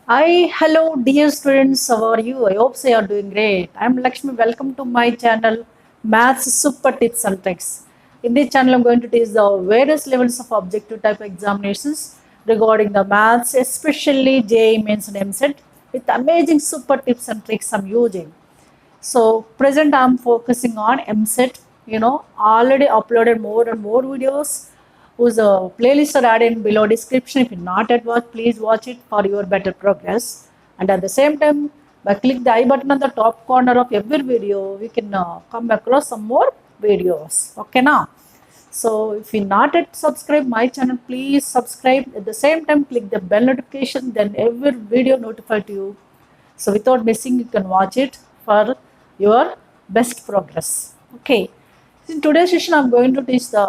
Hi, hello, dear students. How are you? I hope so you are doing great. I'm Lakshmi. Welcome to my channel, Maths Super Tips and Tricks. In this channel, I'm going to teach the various levels of objective type examinations regarding the maths, especially JEE Mains and MSET, with amazing super tips and tricks I'm using. So, present I'm focusing on MSET. Already uploaded more and more videos whose playlists are added below description. If you not yet watched, please watch it for your better progress. And at the same time, by click the I button on the top corner of every video, we can come across some more videos. Okay, now. So if you not yet subscribe my channel, please subscribe. At the same time, click the bell notification. Then every video notified to you. So without missing, you can watch it for your best progress. Okay. In today's session, I'm going to teach the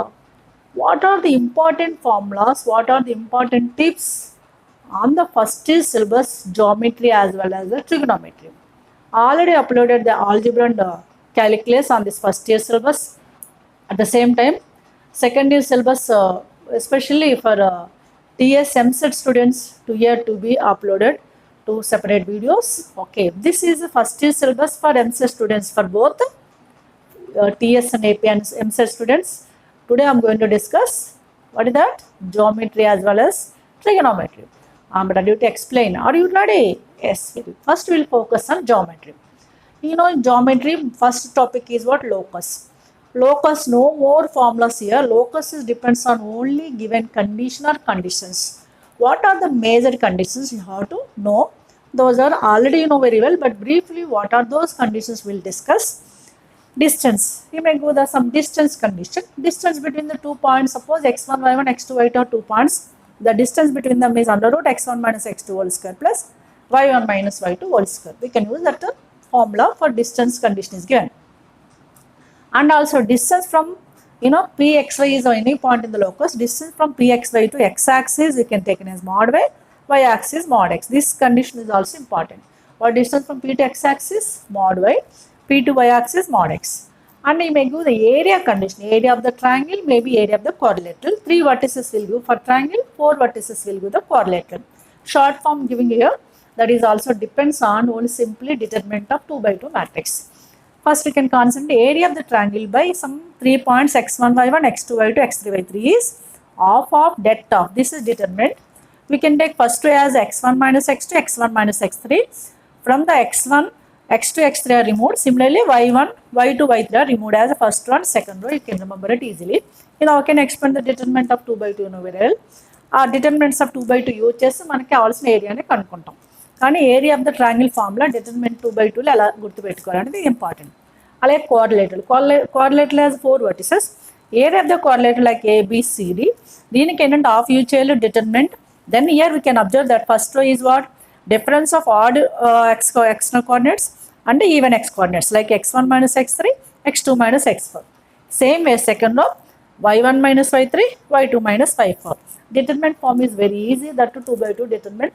what are the important formulas, what are the important tips on the first syllabus geometry as well as the trigonometry. Already uploaded the algebra and calculus on this first year syllabus. At the same time, second year syllabus, especially for TS MSET students, to year to be uploaded two separate videos. Okay, this is the first year syllabus for MSET students for both TS and AP and MSET students. Today I am going to discuss what is that? Geometry as well as trigonometry. I am ready to explain. Are you ready? Yes. First we will focus on geometry. In geometry, first topic is what? Locus. Locus, no more formulas here. Locus depends on only given condition or conditions. What are the major conditions you have to know? Those are already you know very well, but briefly what are those conditions we'll discuss. Distance. You may go the some distance condition. Distance between the 2 points. Suppose x1, y1, x2, y2 are 2 points. The distance between them is under root x1 minus x2 whole square plus y1 minus y2 whole square. We can use that formula for distance condition is given. And also distance from pxy is any point in the locus. Distance from pxy to x-axis we can take it as mod y, y-axis mod x. This condition is also important. What distance from p to x-axis? Mod y. P to y-axis mod x. And you may give the area condition. Area of the triangle may be area of the quadrilateral. 3 vertices will give for triangle, 4 vertices will give the quadrilateral. Short form giving here, that is also depends on only simply determinant of 2 by 2 matrix. First we can concentrate area of the triangle by some 3 points x1, y1, x2, y2, x3, y3 is half of depth of. This is determinant. We can take first two as x1 minus x2, x1 minus x3. From the x1, x2, x3 are removed. Similarly, y1, y2, y3 are removed as the first one, second row. You can remember it easily. I can expand the determinant of 2 by 2 over L. Determinants of 2 by 2 use చేసి మనకి కావాల్సిన ఏరియాని కనుక్కుంటాం. కానీ area of the triangle formula determinant 2 by 2 ఎలా గుర్తుపెట్టుకోవాలనేది important. అలాగే coordinator has 4 vertices. Area of the coordinator like ABCD. దీనికి ఏంటంటే half use చేయాలి determinant. Then here we can observe that first row is what? Difference of odd external coordinates and even x coordinates like x1 minus x3, x2 minus x4. Same way second row, y1 minus y3, y2 minus y4. Determinant form is very easy, that to 2 by 2 determinant.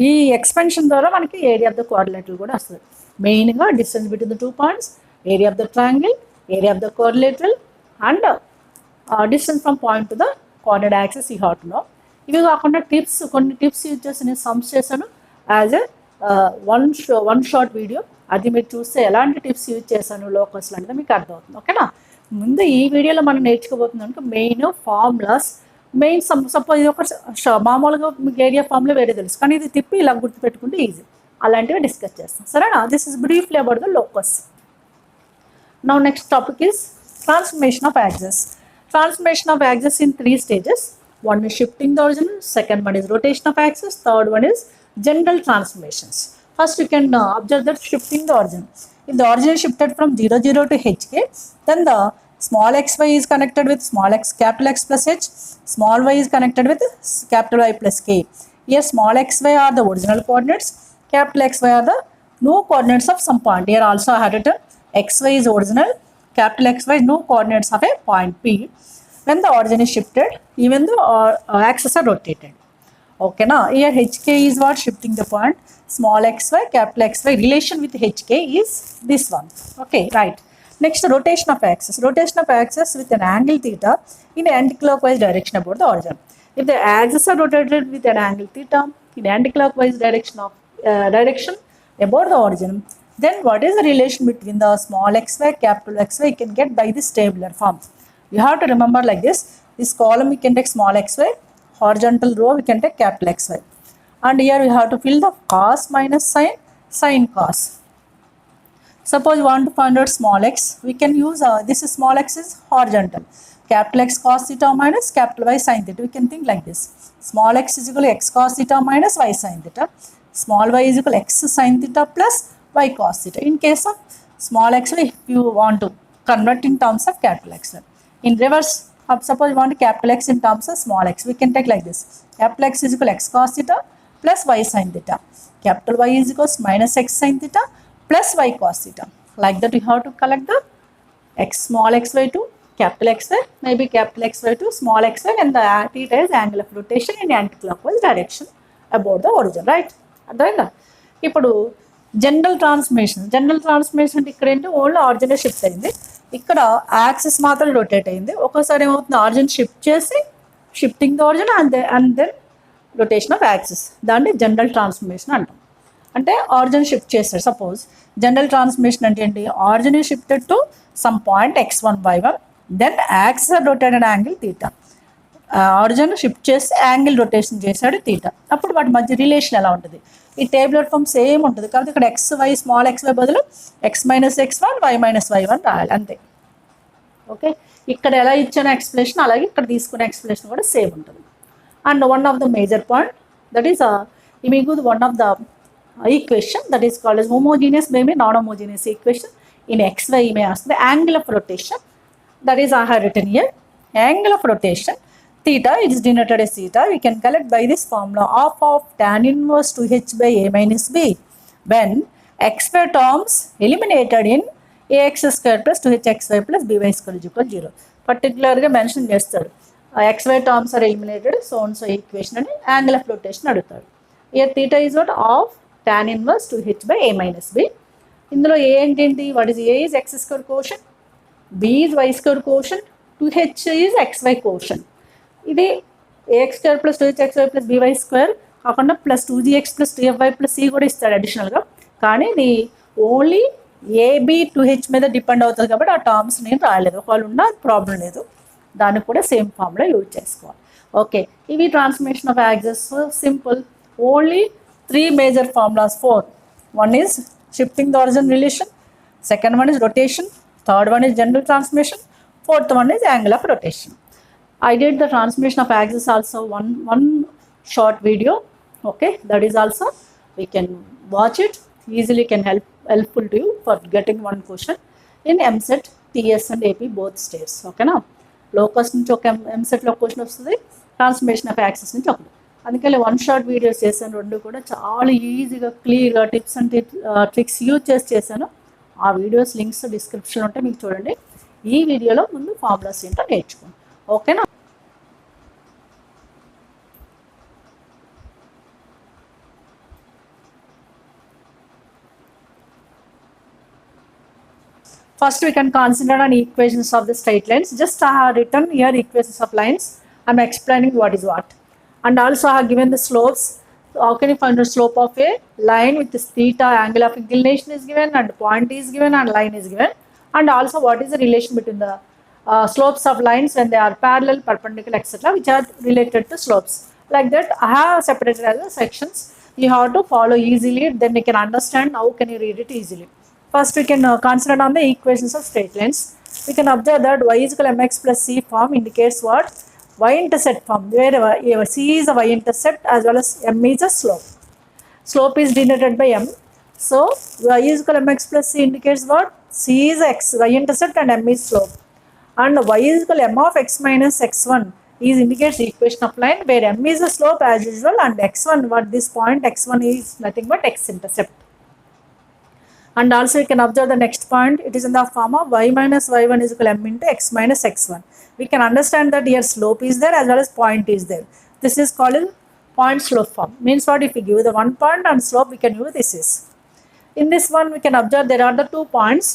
ఈ expansion ద్వారా మనకి area of the coordinator కూడా వస్తుంది. మెయిన్గా distance between the 2 points, area of the triangle, area of the coordinator and distance from point to the coordinate axis ఈ hot no. ఇవి కాకుండా కొన్ని టిప్స్ యూజ్ చేసి నేను సమ్స్ చేశాను as a one short video. అది మీరు చూస్తే ఎలాంటి టిప్స్ యూజ్ చేశాను లోకస్లో అనేది మీకు అర్థమవుతుంది. ఓకేనా? ముందు ఈ వీడియోలో మనం నేర్చుకోబోతుంది అంటే మెయిన్ ఫార్ములాస్. మెయిన్ సపోజ్ ఇది ఒక మామూలుగా మీకు ఏరియా ఫార్ములా వేరే తెలుసు, కానీ ఇది తిప్పి ఇలా గుర్తుపెట్టుకుంటే ఈజీ. అలాంటివి డిస్కస్ చేస్తాం, సరేనా? This is briefly about the locus. Now next topic is transformation of access. Transformation of axis in 3 stages. One is shifting the origin, second one is rotation of axis, third one is general transformations. First you can observe that shifting the origin. If the origin is shifted from 0, 0 to hk, then the small xy is connected with small x, capital X plus h, small y is connected with capital Y plus k. Here small xy are the original coordinates, capital XY are the new coordinates of some point. Here also I had written xy is original, capital XY is no coordinates of a point P. When the origin is shifted, even the axes are rotated. Okay, now here hk is what? Shifting the point. Small xy, capital XY relation with hk is this one. Okay, right. Next, rotation of axis. Rotation of axis with an angle theta in anti-clockwise direction about the origin. If the axes are rotated with an angle theta, in anti-clockwise direction about the origin, then what is the relation between the small xy, capital XY? You can get by this tabular form. You have to remember like this. This column we can take small xy, horizontal row we can take capital XY, and here we have to fill the cos minus sin, sin cos. Suppose you want to find out small x, we can use this is small x is horizontal. Capital X cos theta minus capital Y sin theta. We can think like this. Small x is equal to x cos theta minus y sin theta. Small y is equal to x sin theta plus y cos theta. In case of small x, if you want to convert in terms of capital X. In reverse, suppose you want capital X in terms of small x, we can take like this. Capital X is equal to x cos theta plus y sin theta. Capital Y is equal to minus x sin theta plus y cos theta. Like that, you have to collect the x small xy to capital XY, maybe capital XY to small xy, and the theta is angle of rotation in anti-clockwise direction about the origin, right? అర్థమైందా? ఇప్పుడు general transformation అంటే ఇక్కడ ఏంటి only origin shift అయింది, ఇక్కడ axis మాత్రం rotate అయింది. ఒక్కోసారి ఏమవుతుంది, ఆరిజిన్ షిఫ్ట్ చేసి shifting the origin and then rotation of axis, దాన్ని జనరల్ ట్రాన్స్ఫర్మేషన్ అంటాం. అంటే ఆరిజిన్ షిఫ్ట్ చేస్తాడు. సపోజ్ జనరల్ ట్రాన్స్ఫర్మేషన్ అంటే ఏంటి, origin is shifted to some point x1 y1, then axis are rotated angle theta. Origin shift చేసి angle rotation చేశాడు theta. అప్పుడు వాటి మధ్య రిలేషన్ ఎలా ఉంటుంది, ఈ టేబులర్ ఫామ్ సేమ్ ఉంటుంది. కాబట్టి ఇక్కడ xy స్మాల్ xy బదులు x minus x1 y minus y1 రాయాలి అంతే. ఓకే, ఇక్కడ ఎలా ఇచ్చిన ఎక్స్ప్లెనేషన్ అలాగే ఇక్కడ తీసుకునే ఎక్స్ప్లెనేషన్ కూడా సేమ్ ఉంటుంది. And one of the major point that is మీకు one of the equation that is called as homogeneous maybe non-homogeneous equation. In xy may ask the angle of rotation, that is I have written here angle of rotation theta, it is denoted as theta. We can collect by this formula of tan inverse 2h by a minus b when xy terms eliminated in ax square plus 2hxy plus by square is equal to 0. పర్టికులర్గా mention చేస్తాడు, xy terms are eliminated, so and so equation అని angle of rotation అడుగుతాడు. Here theta is what of tan inverse 2h by a minus b. ఇందులో a ఏంటి, what is a is x square quotient, b is y square quotient, 2h is xy quotient. ఇది ax square plus 2hxy plus by square కాకుండా plus 2gx plus 2fy plus c కూడా ఇస్తాడు అడిషనల్గా. కానీ ఇది only AB 2h మీద depend అవుతుంది కాబట్టి ఆ టర్మ్స్ నేను రాయలేదు. ఒకవేళ ఉన్న ప్రాబ్లం లేదు, దానికి కూడా సేమ్ ఫార్ములా యూజ్ చేసుకోవాలి. ఓకే, ఇవి transformation of axis simple. Only 3 major formulas for. One is shifting the origin relation, second one is rotation, third one is general transformation, fourth one is angle of rotation. I did the transformation of axis also one short video. Okay, that is also we can watch it easily, can helpful to you for getting one question in MSET, TS and AP both states. Okay na, locus నుంచి ఒక MSET లో question వస్తుంది, transformation of axis నుంచి ఒకటి. అందుకని one short videos చేశాను, రెండు కూడా చాలా ఈజీగా క్లియర్గా టిప్స్ అండ్ ట్రిక్స్ యూజ్ చేశాను. ఆ వీడియోస్ లింక్స్ డిస్క్రిప్షన్ ఉంటే మీకు చూడండి. ఈ వీడియోలో ముందు ఫార్ములాస్ ఏంటో నేర్చుకోండి. ఓకేనా? First we can consider on equations of the straight lines. Just I have written here equations of lines. I am explaining what is what. And also I have given the slopes. So how can you find the slope of a line with this theta, angle of inclination is given, and point is given, and line is given. And also what is the relation between the slopes of lines when they are parallel, perpendicular, etc., which are related to slopes. Like that I have separated as the sections. You have to follow easily, then you can understand how can you read it easily. First we can consider on the equations of straight lines. We can observe that y is equal to mx plus c form indicates what? Y-intercept form, where c is a y-intercept as well as m is a slope. Slope is denoted by m. So y is equal to mx plus c indicates what? C is x, y-intercept, and m is slope. And y is equal to m of x minus x1 is indicates the equation of line where m is a slope as usual, and x1, what this point x1 is nothing but x-intercept. And also you can observe the next point, it is in the form of y minus y1 is equal to m into x minus x1. We can understand that here slope is there as well as point is there. This is called point slope form. Means what, if we give the one point and slope, we can use this is. In this one we can observe there are the 2 points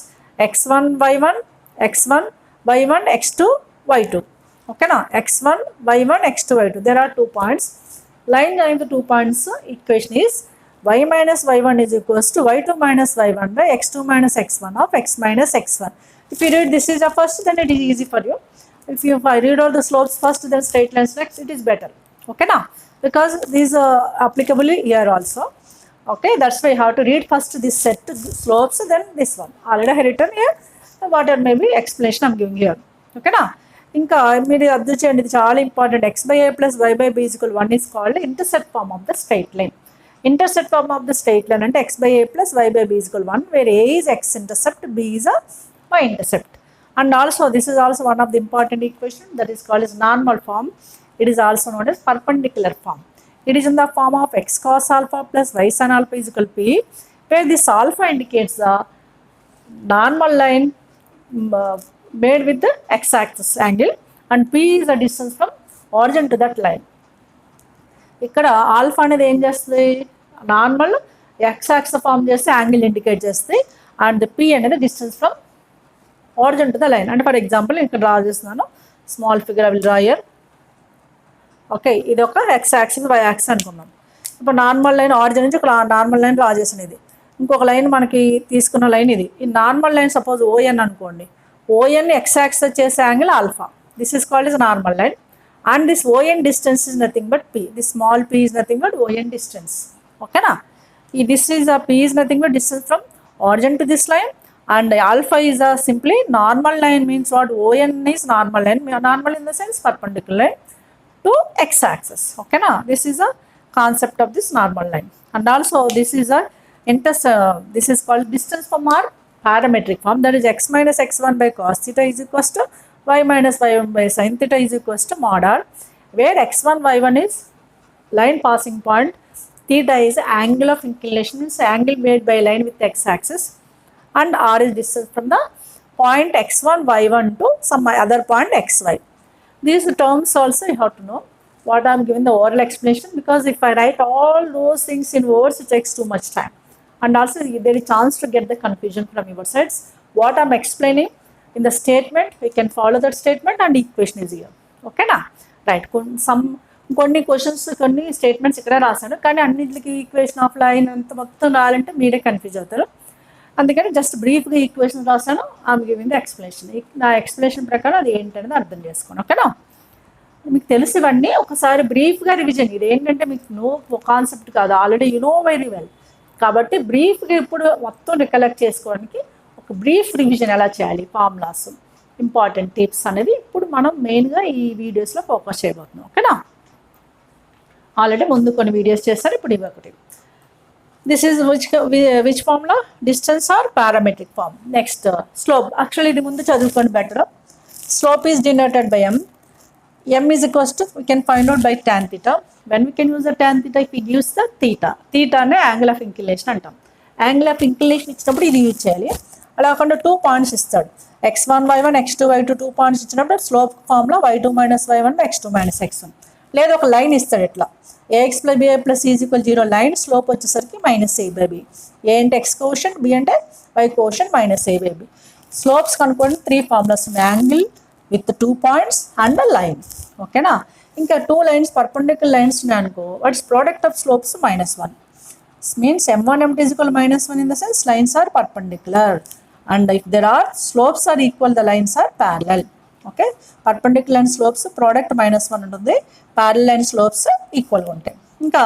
x1 y1, x1 y1, x2 y2. Okay now, x1 y1, x2 y2. There are 2 points. Line joining the 2 points equation is y minus y1 is equals to y2 minus y1 by x2 minus x1 of x minus x1. If you read this is a first, then it is easy for you. If you read all the slopes first, then straight lines next, it is better. Okay now, because these are applicable here also. Okay, that's why you have to read first this set slopes, then this one. Already I have written here, whatever may be explanation I'm giving here. Okay now. ఇంకా మీరు అర్థం చేయండి, ఇది చాలా important. X by A plus why by B equal 1 is called intercept form of the straight line. Intercept form of the straight line అంటే X by A plus why by B equal 1, where A is X intercept, B is a Y intercept. And also this is also one of the important equation that is called is normal form. It is also known as perpendicular form. It is in the form of x cos alpha plus y sin alpha is equal to p, where this alpha indicates the normal line made with the x-axis angle and p is the distance from origin to that line. ఇక్కడ alpha అనేది ఏం చేస్తుంది, normal x-axis form చేస్తే angle indicate చేస్తుంది, and p అనేది distance from origin to the line. అంటే for example ఇక్కడ draw చేస్తున్నాను, small figure I will draw here. Okay, ఇది ఒక ఎక్స్ యాక్సిస్ వై యాక్సిస్ అనుకున్నాం. ఇప్పుడు నార్మల్ లైన్ ఆరిజిన్ నుంచి ఒక నార్మల్ లైన్ డ్రా చేసిన, ఇది ఇంకొక లైన్ మనకి తీసుకున్న లైన్ ఇది. ఈ నార్మల్ లైన్ సపోజ్ ఓఎన్ అనుకోండి, ఓఎన్ ఎక్స్ యాక్సిస్ చేసే angle alpha. This is called is normal line, and this ON distance is nothing but P. This small P is nothing but ON distance. ఓకేనా, ఈ this is a P is nothing but distance from origin to this line, and alpha is a simply normal line, means what, ON is normal line, normal in the sense perpendicular to x-axis. Okay na, this is a concept of this normal line. And also this is a this is called distance from our parametric form, that is x minus x1 by cos theta is equals to y minus y1 by sin theta is equals to mod r, where x1 y1 is line passing point, theta is angle of inclination, means angle made by line with x-axis, and r is distance from the point x1 y1 to some other point xy. These terms also you have to know. What I am giving the oral explanation, because if I write all those things in words, it takes too much time, and also there is chance to get the confusion from your sides. What I am explaining in the statement, we can follow that statement, and equation is here. Okay na, right. కొన్ని questions కొన్ని statements ఇక్కడ రాశాను, కానీ అన్నింటికి equation of line అంత మొత్తం రాయాలంటే మీరే కన్ఫ్యూజ్ అవుతారు. అందుకని జస్ట్ బ్రీఫ్గా ఈక్వేషన్ రాశాను, ఐఎమ్ గివింగ్ ద ఎక్స్ప్లెనేషన్. నా ఎక్స్ప్లెనేషన్ ప్రకారం అది ఏంటనేది అర్థం చేసుకోండి. ఓకేనా, మీకు తెలుసు ఇవన్నీ ఒకసారి బ్రీఫ్గా రివిజన్. ఇది ఏంటంటే మీకు నో కాన్సెప్ట్ కాదు, already you know very well. కాబట్టి బ్రీఫ్గా ఇప్పుడు మొత్తం రికలెక్ట్ చేసుకోవడానికి ఒక బ్రీఫ్ రివిజన్ ఎలా చేయాలి, ఫార్ములాస్, ఇంపార్టెంట్ టిప్స్ అనేది ఇప్పుడు మనం మెయిన్గా ఈ వీడియోస్లో ఫోకస్ చేయబోతున్నాం. ఓకేనా, ఆల్రెడీ ముందు కొన్ని వీడియోస్ చేస్తారు, ఇప్పుడు ఇవి ఒకటి. This is which formula, distance or parametric form. Next slope. Actually ఇది ముందు చదువుకొని better. Slope is denoted by m. M is equals to, we can find out by tan theta. When we can use the tan theta, if we use the theta. Theta అనే angle of inclination అంటాం. Angle of inclination ఇచ్చినప్పుడు ఇది use చేయాలి. అలా కాకుండా 2 points ఇస్తాడు, x1 y1 x2 y2 2 points ఇచ్చినప్పుడు slope formula y2 minus y1 by x2 minus x1. లేదా ఒక లైన్ ఇస్తాడు ఇట్లా, ax plus ba plus c is equal 0, line slope వచ్చేసరికి minus a by b. A అంటే x కోషంట్, b అంటే y quotient, minus a by b. Slopes కనుక్కోండి 3 formulas ఉన్నాయి, angle with 2 points and line. ఓకేనా, ఇంకా 2 lines perpendicular lines ఉన్నాయి అనుకో, what's product of slopes -1. Means m1 m2 is equal to -1 in the sense lines are perpendicular, and if there are slopes are equal, the lines are parallel. Okay, perpendicular and slopes product -1 ఉంటుంది, parallel and slopes ఈక్వల్గా ఉంటాయి. ఇంకా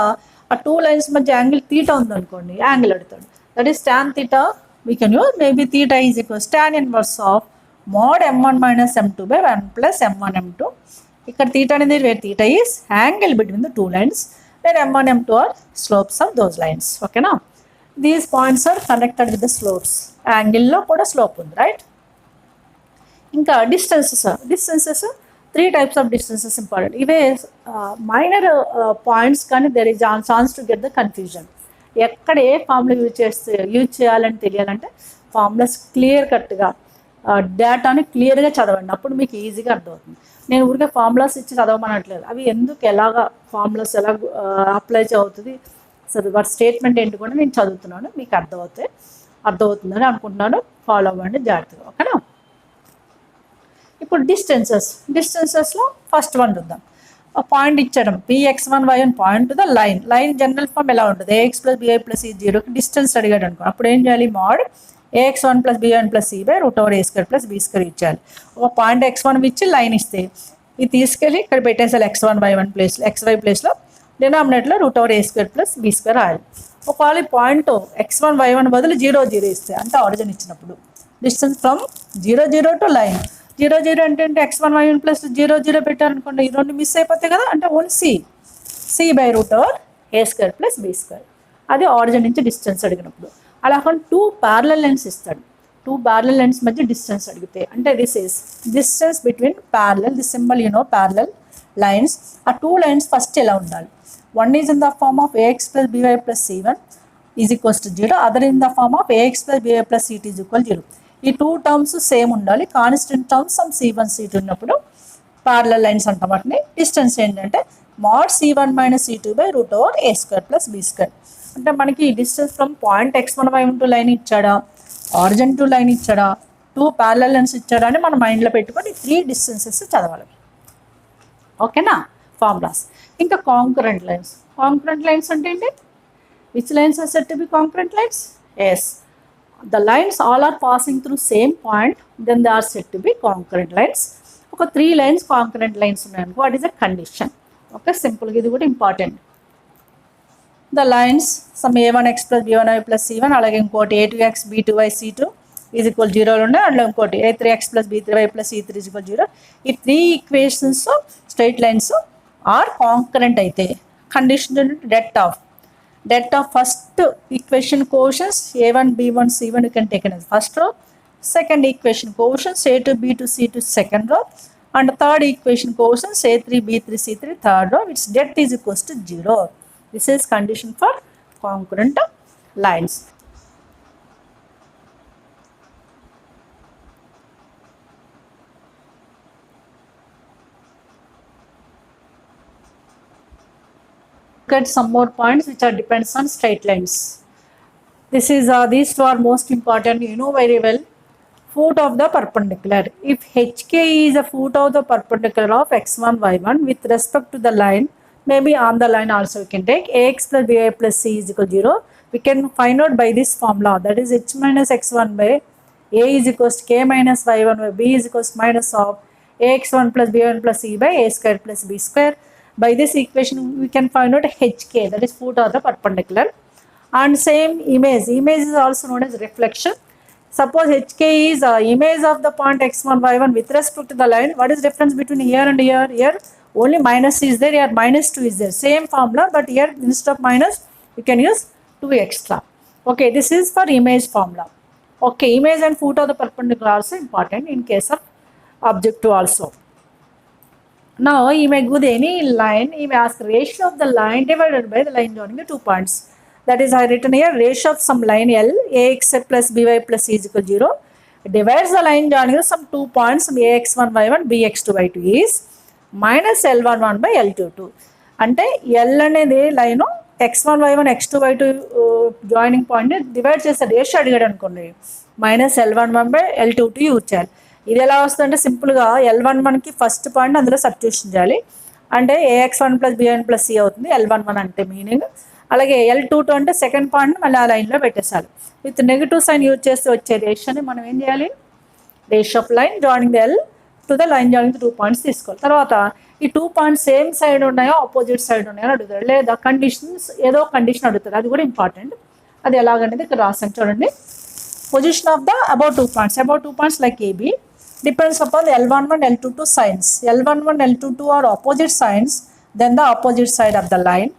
ఆ 2 lines మధ్య angle theta ఉందనుకోండి, angle అడుగుతాడు, that is tan theta. We can use maybe theta is equals tan inverse of mod m1 minus m2 by 1 plus m1 m2. ఇక్కడ theta అనేది where theta is angle between the 2 lines, where m1 m2 are slopes of those lines. ఓకేనా, these points are connected with the slopes, యాంగిల్లో కూడా slope ఉంది, right. ఇంకా distances 3 types of distances important. ఇవే minor points, కానీ there is chance to get the confusion. ఎక్కడ ఏ formula use చేయాలని తెలియాలంటే ఫార్ములాస్ క్లియర్ కట్గా డేటాని క్లియర్గా చదవండి, అప్పుడు మీకు ఈజీగా అర్థమవుతుంది. నేను ఊరికే ఫార్ములాస్ ఇచ్చి చదవమనట్లేదు, అవి ఎందుకు ఎలాగా ఫార్ములాస్ ఎలా అప్లై అవుతుంది, సరే వాటి స్టేట్మెంట్ ఏంటి కూడా నేను చదువుతున్నాను, మీకు అర్థమవుతుందని అనుకుంటున్నాను. ఫాలో అవ్వండి జాగ్రత్తగా. ఓకేనా, ఇప్పుడు డిస్టెన్సెస్లో ఫస్ట్ వన్ చూద్దాం. ఒక పాయింట్ ఇచ్చడం px1y1 point to the line general form ఎలా ఉంటుంది ax ప్లస్ bi ప్లస్ ఈ జీరోకి డిస్టెన్స్ అడిగాడు అనుకో అప్పుడు ఏం చేయాలి mod ax1 plus b1 plus c by root over a square plus b square ఇచ్చాలి. ఒక పాయింట్ x1 ఇచ్చి లైన్ ఇస్తే ఇది తీసుకెళ్ళి ఇక్కడ పెట్టేసాలి x1y1 ప్లేస్లో xy ప్లేస్లో డినామినేట్లో root over a square plus b square రాయాలి. ఒకవేళ పాయింట్ x1y1 బదులు 0 ఇస్తే అంటే ఆరిజిన్ ఇచ్చినప్పుడు డిస్టెన్స్ ఫ్రమ్ 0 టు లైన్ 0 అంటే x1y1 ప్లస్ 0 పెట్టారనుకోండి ఈ రెండు మిస్ అయిపోతాయి కదా అంటే only c by root over a square plus b square అది ఆరిజిన్ నుంచి డిస్టెన్స్ అడిగినప్పుడు. అలా కాకుండా 2 ప్యారలల్ లైన్స్ ఇస్తాడు 2 ప్యారలల్ లైన్స్ మధ్య డిస్టెన్స్ అడిగితే అంటే this is distance between parallel the symbol parallel lines. ఆ 2 లైన్స్ ఫస్ట్ ఎలా ఉండాలి one is in the form of ax plus by plus c1 is equals to 0 other in the form of ax plus by plus c2 is equal 0. ఈ 2 terms same ఉండాలి constant terms some c1 c2 ఉన్నప్పుడు parallel lines అంటాం వాటిని. Distance ఏంటంటే mod c1 minus c2 by root over a square plus b square. అంటే మనకి ఈ distance from point x1y1 to line ఇచ్చాడా ఆరిజిన్ టు లైన్ ఇచ్చాడా 2 ప్యారలల్ లైన్స్ ఇచ్చాడా అని మన మైండ్లో పెట్టుకొని 3 డిస్టెన్సెస్ చదవాలి. ఓకేనా ఫార్ములాస్. ఇంకా కాంకరెంట్ లైన్స్ అంటే ఏంటి which lines are said to be concurrent lines as the lines all are passing through same point then they are said to be concurrent lines. ఒక 3 lines concurrent lines ఉన్నాయనుకో what is a condition. Okay సింపుల్గా ఇది కూడా important. The lines some a1x plus b1y plus c1 అలాగే ఇంకోటి a2x b2y c2 is equal 0 ఉన్నాయి అందులో ఇంకోటి a3x plus b3y plus c3 is equal 0. ఈ 3 equations straight lines are concurrent అయితే condition det of first equation quotients a1 b1 c1 you can take it as first row, second equation quotients a2 b2 c2 second row and third equation quotients a3 b3 c3 third row. Its det is equals to 0. This is condition for concurrent lines. Look at some more points which are depends on straight lines. This is these two are most important. You know very well. Foot of the perpendicular. If HK is a foot of the perpendicular of x1 y1 with respect to the line, maybe on the line also we can take ax plus by plus c is equal to 0. We can find out by this formula, that is h minus x1 by a is equals to k minus y1 by b is equals to minus of ax1 plus b1 plus c by a square plus b square. By this equation we can find out hk, that is foot of the perpendicular. And same image is also known as reflection. Suppose hk is image of the point x1 y1 with respect to the line. What is difference between here and here? Here only minus is there, here minus 2 is there, same formula, but here instead of minus you can use 2 extra. Okay, this is for image formula. Okay, image and foot of the perpendicular are also important in case of objective also. Now you may go to any line, you may ask ratio of the line divided by the line joining the 2 points. That is I written here ratio of some line L ax plus by plus c is equal to 0 divides the line joining some 2 points ax1 y1 bx2 y2 is minus L11 by L22. అంటే L అనేది line x1 y1 x2 y2 joining point divide చేస్తే ratio అడిగాడు అనుకోండి minus L11 by L22 use చేయాలి. ఇది ఎలా వస్తుందంటే సింపుల్గా L11కి ఫస్ట్ పాయింట్ అందులో సబ్స్టిట్యూషన్ చేయాలి అంటే ax1 plus b1 plus c అవుతుంది L11 అంటే మీనింగ్. అలాగే L22 అంటే సెకండ్ పాయింట్ మళ్ళీ ఆ లైన్లో పెట్టేసాలి. విత్ నెగిటివ్ సైన్ యూజ్ చేస్తే వచ్చే రేషియోని మనం ఏం చేయాలి ratio of line joining the L to the line joining 2 points తీసుకోవాలి. తర్వాత ఈ 2 పాయింట్స్ సేమ్ సైడ్ ఉన్నాయో ఆపోజిట్ సైడ్ ఉన్నాయో అడుగుతాడు, లేదా కండిషన్స్ ఏదో కండిషన్ అడుగుతాడు, అది కూడా ఇంపార్టెంట్. అది ఎలాగనేది ఇక్కడ రాసాను చూడండి. Position of the about 2 points like AB depends upon the L11 L22 signs. L11 L22 are opposite signs, then the opposite side of the line.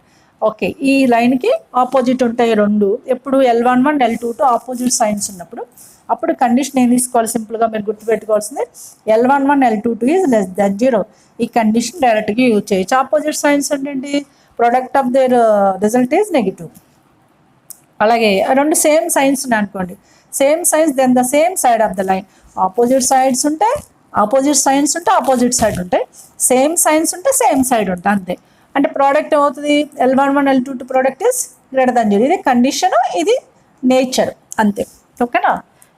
Okay, ఈ లైన్కి ఆపోజిట్ ఉంటాయి రెండు. ఎప్పుడు L11 L22 ఆపోజిట్ సైన్స్ ఉన్నప్పుడు అప్పుడు condition ఏం తీసుకోవాలి సింపుల్గా మీరు గుర్తుపెట్టుకోవాల్సింది L11 L22 is less than 0. ఈ కండిషన్ డైరెక్ట్గా యూజ్ చేయొచ్చు. ఆపోజిట్ సైన్స్ అంటే product of their result is negative. అలాగే రెండు సేమ్ సైన్స్ ఉన్నాయి అనుకోండి, same signs then the same side of the line. Opposite sides ఉంటే ఆపోజిట్ సైన్స్ ఉంటే ఆపోజిట్ సైడ్ ఉంటాయి, సేమ్ సైన్స్ ఉంటే సేమ్ సైడ్ ఉంటాయి, అంతే. అంటే ప్రోడక్ట్ ఏమవుతుంది L11 L22 product is greater than 0. ఇది కండిషన్, ఇది నేచర్, అంతే. ఓకేనా.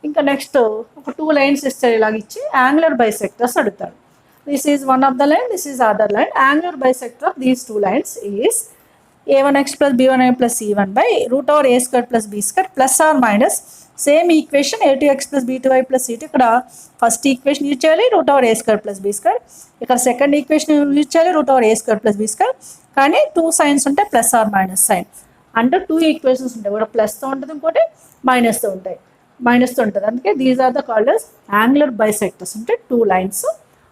ఇంకా నెక్స్ట్ ఒక 2 లైన్స్ ఇస్తారు, ఇలాగ ఇచ్చి యాంగులర్ బైసెక్టర్స్ అడుగుతాడు. This is one of the line, this is other line. Angular bisector of these two lines is a1x plus b1y plus c1 by root over a square plus b square plus or minus same equation a2x plus b2y plus c2. ఇక్కడ first equation use చేయాలి root over a square plus b square. ఇక్కడ second equation use చేయాలి root over a square plus b square. కానీ two signs ఉంటాయి plus or minus sign. అంటే two equations ఉంటాయి, ఒకటి ప్లస్తో ఉంటుంది ఇంకోటి మైనస్తో ఉంటుంది. అందుకే these are the called as angular bisectors. అంటే టూ లైన్స్.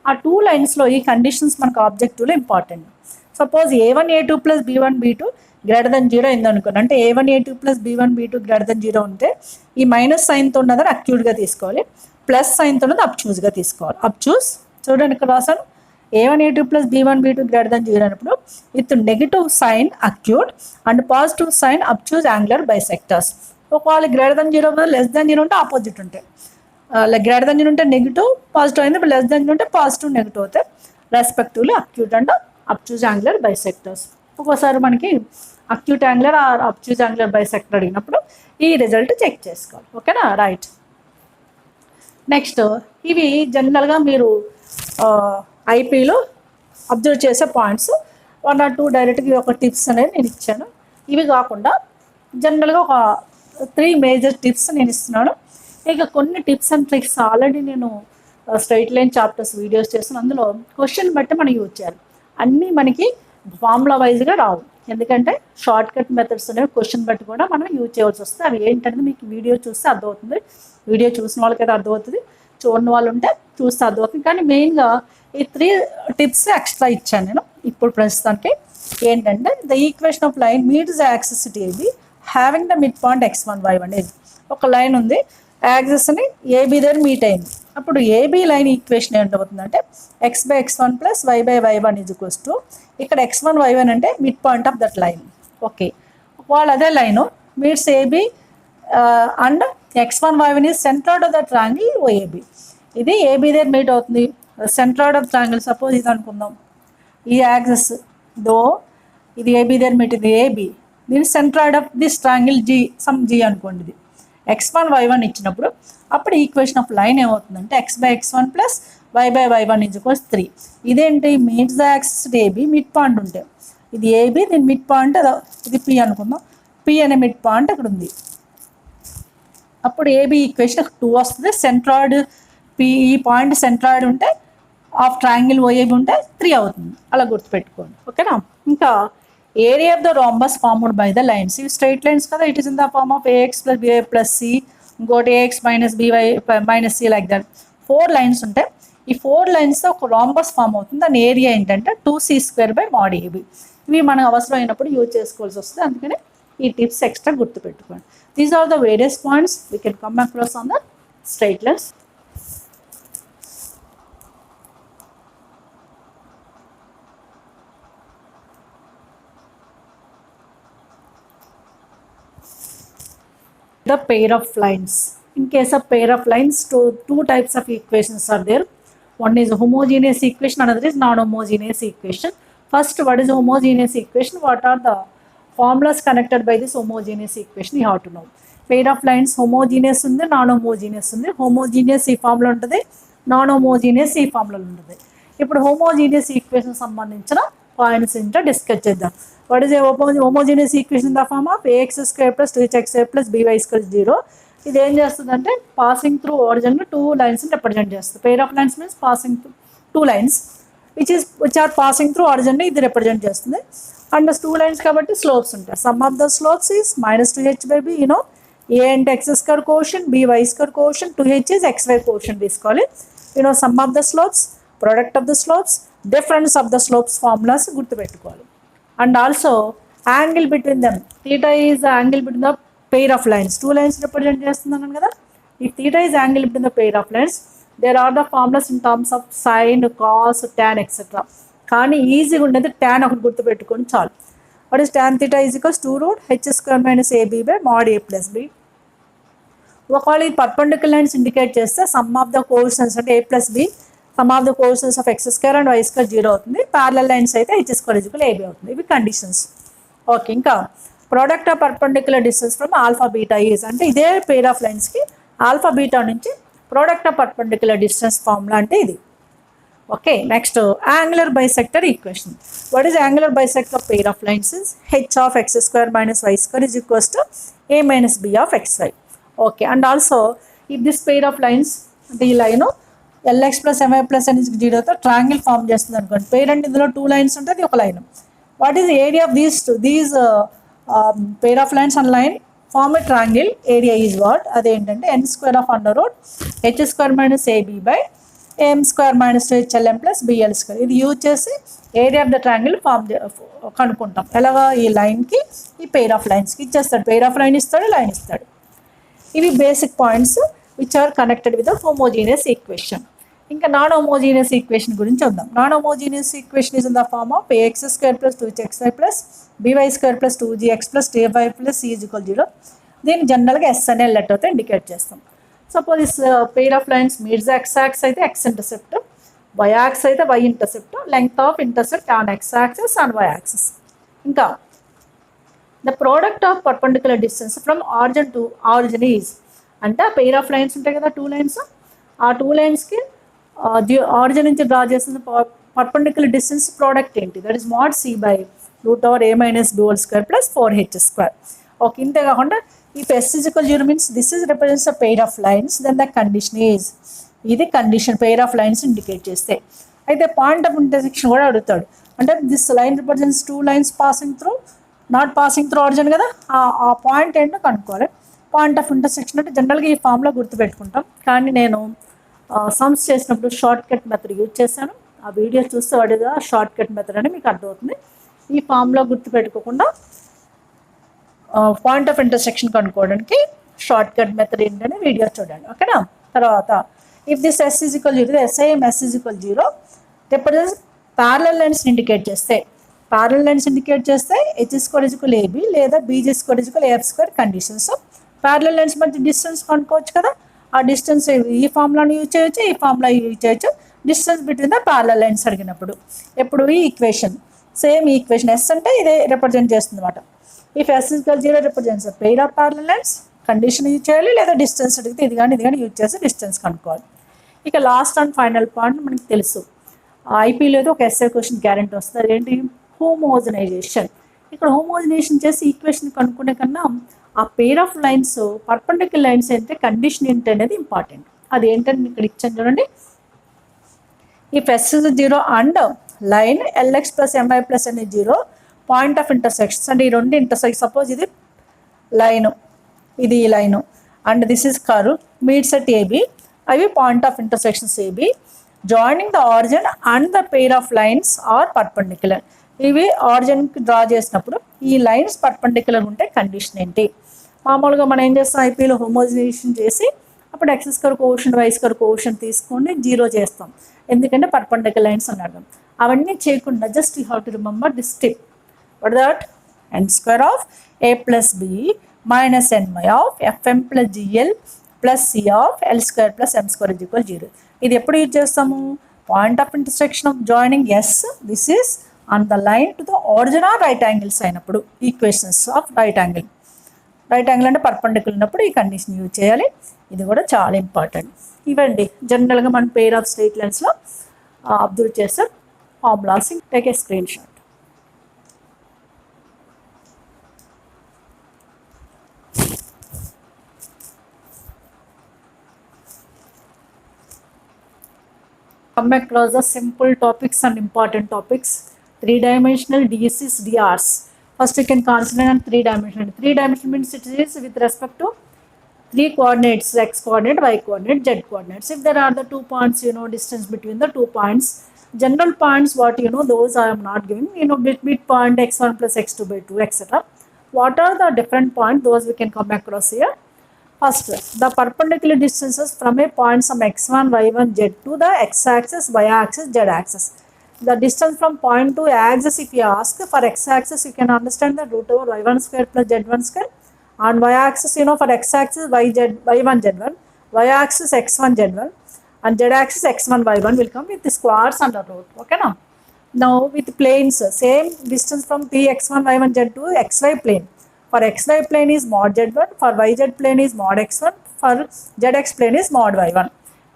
ఆ టూ లైన్స్లో ఈ కండిషన్స్ మనకు ఆబ్జెక్టివ్లో important. Suppose a1 a2 plus b1 b2 greater than 0 అయింది అనుకోండి, అంటే a1 a2 plus b1 b2 greater than 0 ఉంటే ఈ మైనస్ సైన్తో ఉన్నదని అక్యూట్గా తీసుకోవాలి, ప్లస్ సైన్తో ఉన్నది అబ్చూస్గా తీసుకోవాలి. అబ్చూస్ చూడండి ఇక్కడ రాసాను, a1 a2 plus b1 b2 greater than 0 అయినప్పుడు with negative sign acute and positive sign obtuse angular bisectors. ఒకవేళ గ్రేటర్ దెన్ 0 లెస్ దెన్ 0 ఉంటే ఆపోజిట్ ఉంటాయి. గ్రేటర్ దెన్ 0 ఉంటే నెగిటివ్ పాజిటివ్ అయింది, ఇప్పుడు లెస్ దెన్ 0 ఉంటే పాజిటివ్ నెగిటివ్ అవుతాయి. Respectively acute and obtuse angular bisectors. ఒక్కోసారి మనకి acute angular or obtuse angular bisector అడిగినప్పుడు ఈ రిజల్ట్ చెక్ చేసుకోవాలి. ఓకేనా, రైట్. నెక్స్ట్ ఇవి జనరల్గా మీరు ఐపీలో అబ్జర్వ్ చేసే పాయింట్స్. 1 or 2 డైరెక్ట్గా ఒక టిప్స్ అనేది నేను ఇచ్చాను. ఇవి కాకుండా జనరల్గా ఒక 3 మేజర్ టిప్స్ నేను ఇస్తున్నాను. ఇక కొన్ని టిప్స్ అండ్ ట్రిక్స్ ఆల్రెడీ నేను స్ట్రైట్ లైన్ చాప్టర్స్ వీడియోస్ చేస్తాను. అందులో క్వశ్చన్ బట్టి మనం యూజ్ చేయాలి. అన్నీ మనకి ఫార్ములా వైజ్గా రావు, ఎందుకంటే షార్ట్ కట్ మెథడ్స్ అనేవి క్వశ్చన్ బట్టి కూడా మనం యూజ్ చేయవలసి వస్తుంది. అవి ఏంటనేది మీకు వీడియో చూస్తే అర్థమవుతుంది. వీడియో చూసిన వాళ్ళకైతే అర్థమవుతుంది, చూడని వాళ్ళు ఉంటే చూస్తే అర్థమవుతుంది. కానీ మెయిన్గా ఈ 3 టిప్స్ ఎక్స్ట్రా ఇచ్చాను నేను ఇప్పుడు ప్రస్తుతానికి. ఏంటంటే the equation of line meets the axis AB having the mid point x1 y1. ఒక లైన్ ఉంది, యాక్సిస్ని ఏబీ దగ్గర మీట్ అయింది. అప్పుడు ఏబీ లైన్ ఈక్వేషన్ ఏంటవుతుందంటే x by x1 plus y by y1 is equals to ఇక్కడ x1 y1 అంటే mid point of that line. Okay, వాళ్ళు అదే line meets AB and x1 y1 is centroid of the triangle OAB. ఇది AB దగ్గర meet అవుతుంది, centroid of triangle. Suppose ఇది అనుకుందాం, ఈ యాక్సిస్ దో ఇది ఏబీ దగ్గర మీట్, ఇది ఏబీ, దీని centroid of this triangle G, some G అనుకోండి. ఇది x1 y1 ఇచ్చినప్పుడు అప్పుడు ఈక్వేషన్ ఆఫ్ లైన్ ఏమవుతుందంటే x by x1 plus y by y1 is equals 3. ఇదేంటి, meets the axis AB, mid point ఉంటే ఇది ఏబీ, దీని మిడ్ పాయింట్ ఇది పి అనుకుందాం. పి అనే మిడ్ పాయింట్ అక్కడ ఉంది. అప్పుడు ఏబీ ఈక్వేషన్ 2 వస్తుంది. సెంట్రాయిడ్ పి, ఈ పాయింట్ సెంట్రాయిడ్ ఉంటే ఆఫ్ ట్రయాంగిల్ ఓఏబీ ఉంటే 3 అవుతుంది. అలా గుర్తుపెట్టుకోండి. ఓకేనా. ఇంకా area of the rhombus formed by the lines. ఇవి స్ట్రైట్ లైన్స్ కదా, it is in the form of a x plus b y plus c, ఇంకోటి a x minus b y minus c, like that 4 lines ఉంటాయి. ఈ 4 లైన్స్తో ఒక రాంబస్ ఫామ్ అవుతుంది. దాని area ఏంటంటే 2c² by mod AB. ఇవి మనకు అవసరం అయినప్పుడు యూజ్ చేసుకోవాల్సి వస్తుంది. అందుకని ఈ టిప్స్ ఎక్స్ట్రా గుర్తుపెట్టుకోండి. These are the various points we can come across on the straight lines. The pair of lines. In case of pair of lines, two types of equations are there. One is homogeneous equation, another is non-homogeneous equation. First, what is homogeneous equation? What are the formulas connected by this homogeneous equation? You have to know. Pair of lines homogeneous undi, non-homogeneous undi. Homogeneous ee formula untadi, non-homogeneous ee formula untadi. Ippudu homogeneous equation sambandhinchina points into discuss cheddam. What is a homogeneous equation in the form of ax square plus 2hx plus by square 0. ఇది ఏం చేస్తుందంటే passing through origin 2 లైన్స్ని represent చేస్తుంది. Pair of lines means passing through 2 lines which are passing through origin ఇది represent చేస్తుంది. And 2 lines కాబట్టి slopes ఉంటాయి. Sum of the slopes is -2h by b. A అంటే x square quotient, b y square quotient, 2h is xy quotient తీసుకోవాలి. Sum of the slopes, product of the slopes, difference of the slopes formulas గుర్తుపెట్టుకోవాలి. And also angle between them. Theta is the angle between the pair of lines. 2 lines represent చేస్తున్నాను కదా. If theta is angle between the pair of lines, there are the formulas in terms of sin, cos, tan, etc. కానీ ఈజీగా ఉండేది tan ఒకటి గుర్తుపెట్టుకొని చాలు. What is tan theta is equals 2 root h square minus ab by mod a plus b. ఒకవేళ ఈ perpendicular lines indicate చేస్తే some of the coefficients అంటే a plus b, some of the coefficients of x square and y square 0 అవుతుంది. Parallel lines అయితే h square equal ab అవుతుంది. ఇవి conditions. Okay, ఇంకా product of perpendicular distance from alpha beta is అంటే ఇదే pair of లైన్స్కి alpha beta నుంచి product of perpendicular distance formula అంటే ఇది. Okay, next angular bisector equation. What is angular bisector pair of lines is h of x square minus y square is equals to a minus b of xy. Okay, and also if this pair of lines, the line lx plus my plus n is 0 తో triangle form చేస్తుంది అనుకోండి. పేర్ అంటే ఇందులో 2 lines ఉంటుంది, ఒక line. What is area of these pair of lines on line form a triangle? Area is what? అదేంటంటే n square of under root h square minus ab by am square minus 2hlm plus bl square. ఇది use చేసి area of the triangle form కనుక్కుంటాం. ఎలాగా? ఈ లైన్కి ఈ pair of లైన్స్కి ఇచ్చేస్తాడు. పెయిర్ ఆఫ్ లైన్ ఇస్తాడు, లైన్ ఇస్తాడు. ఇవి basic points which are connected with the homogeneous equation. ఇంకా నాన్ హోమోజీనియస్ ఈక్వేషన్ గురించి చూద్దాం. Non homogeneous equation is in the form of ax square plus 2xy plus by square plus 2gx plus 2y plus c is equal 0. దీన్ని జనరల్గా S అనే లెటర్తో indicate చేస్తాం. Suppose this pair of lines meets the x axis అయితే x intercept, y axis అయితే y intercept, length of intercept on x axis and y axis. ఇంకా the product of perpendicular distance from origin to origin is, అంటే ఆ pair of lines ఉంటాయి కదా, 2 lines, ఆ 2 లైన్స్కి origin నుంచి draw చేసిన perpendicular distance product ఏంటి? That is mod c by root over a minus b whole square plus 4h square. Okay, ఇంతే కాకుండా if s is equal 0 means this is represents a pair of lines, then the condition is, ఇది condition pair of lines indicate చేస్తే. అయితే point of intersection కూడా అడుగుతాడు. అంటే this line represents 2 lines passing through, not passing through origin కదా, ఆ point ఏంటో కనుక్కోవాలి. పాయింట్ ఆఫ్ ఇంటర్సెక్షన్ అంటే జనరల్గా ఈ ఫామ్లో గుర్తుపెట్టుకుంటాం, కానీ నేను సమ్స్ చేసినప్పుడు షార్ట్ కట్ మెథడ్ యూజ్ చేశాను. ఆ వీడియో చూస్తే వాడిగా షార్ట్ కట్ మెథడ్ అని మీకు అర్థమవుతుంది. ఈ ఫామ్లో గుర్తుపెట్టుకోకుండా పాయింట్ ఆఫ్ ఇంటర్సెక్షన్ కనుక్కోవడానికి షార్ట్ కట్ మెథడ్ ఏంటనే వీడియో చూడండి. ఓకేనా? తర్వాత if this S is equal 0, ఎస్ఐఎం S is equal 0 represents parallel lines indicate చేస్తే, ప్యారలల్ లైన్స్ ఇండికేట్ చేస్తే h square is equal ab లేదా bg square is equal af square conditions. Parallel lines మధ్య distance కనుక్కోవచ్చు కదా, ఆ డిస్టెన్స్ ఈ ఫార్ములాను యూజ్ చేయొచ్చు, ఈ ఫార్ములా యూజ్ చేయొచ్చు. Distance between the parallel lines అడిగినప్పుడు ఎప్పుడు ఈ ఈక్వేషన్, సేమ్ ఈక్వేషన్ ఎస్ అంటే ఇదే రిప్రజెంట్ చేస్తుంది అన్నమాట. If S is equal 0 represents a pair of parallel lines, condition use చేయాలి, లేదా డిస్టెన్స్ అడిగితే ఇది కానీ యూజ్ చేసి డిస్టెన్స్ కనుక్కోవాలి. ఇక లాస్ట్ అండ్ ఫైనల్ పాయింట్ మనకి తెలుసు, ఐపీలో ఒక ఎస్ఏ క్వశ్చన్ గ్యారెంటీ వస్తుంది. ఏంటి? హోమోజనైజేషన్. ఇక్కడ హోమోజనైజేషన్ చేసి ఈక్వేషన్ కనుక్కునే కన్నా ఆ pair of lines perpendicular lines అయితే కండిషన్ ఏంటి అనేది ఇంపార్టెంట్. అది ఏంటంటే ఇక్కడ ఇచ్చాను చూడండి. If S is 0 and line l x plus m i plus n 0, point of intersections అంటే ఈ రెండు ఇంటర్సెక్ట్. సపోజ్ ఇది లైను, ఇది ఈ line, and this is curve meets at AB, అవి point of intersections AB joining the origin and the pair of lines are perpendicular. ఇవి ఆరిజిన్కి draw చేసినప్పుడు ఈ లైన్స్ పర్పెండిక్యులర్ ఉంటే కండిషన్ ఏంటి? మామూలుగా మనం ఏం చేస్తాం, ఐపీలో హోమోజనైజేషన్ చేసి అప్పుడు x square quotient y square quotient తీసుకొని 0 చేస్తాం, ఎందుకంటే పర్పెండిక్యులర్ లైన్స్ అన్నాడు. అవన్నీ చేయకుండా just you have to remember this tip. What that? n square of a plus b minus ny of fm plus gl plus c of l square plus m square is equal 0. ఇది ఎప్పుడు use చేస్తాము? Point of intersection of joining S, this is on the line to the origin are right angles అయినప్పుడు, equations of right angle. Right angle అంటే perpendicular ఉన్నప్పుడు ఈ condition use చేయాలి. ఇది కూడా చాలా ఇంపార్టెంట్. ఇవండి జనరల్గా మన పెయిర్ ఆఫ్ స్ట్రెయిట్ లైన్స్లో అబ్జర్వ్ చేస్తే formulas. Take a screen shot. Come across the simple topics and important topics. 3-dimensional DCs, DRs. First you can concentrate on 3-dimensional. 3-dimensional means it is with respect to 3 coordinates, x coordinate, y coordinate, z coordinates. If there are the 2 points, distance between the 2 points. General points, what those I am not giving. Mid point x1 plus x2 by 2, etc. What are the different points? Those we can come across here. First, the perpendicular distances from a point some x1, y1, z to the x-axis, y-axis, z-axis. The distance from point to axis, if you ask, for x-axis, you can understand the root over y1 square plus z1 square. On y-axis, for x-axis, y1, z1, y-axis, x1, z1, and z-axis, x1, y1 will come with the squares under root. Okay, now? Now, with planes, same distance from px1, y1, z to xy plane. For xy plane is mod z1, for yz plane is mod x1, for zx plane is mod y1.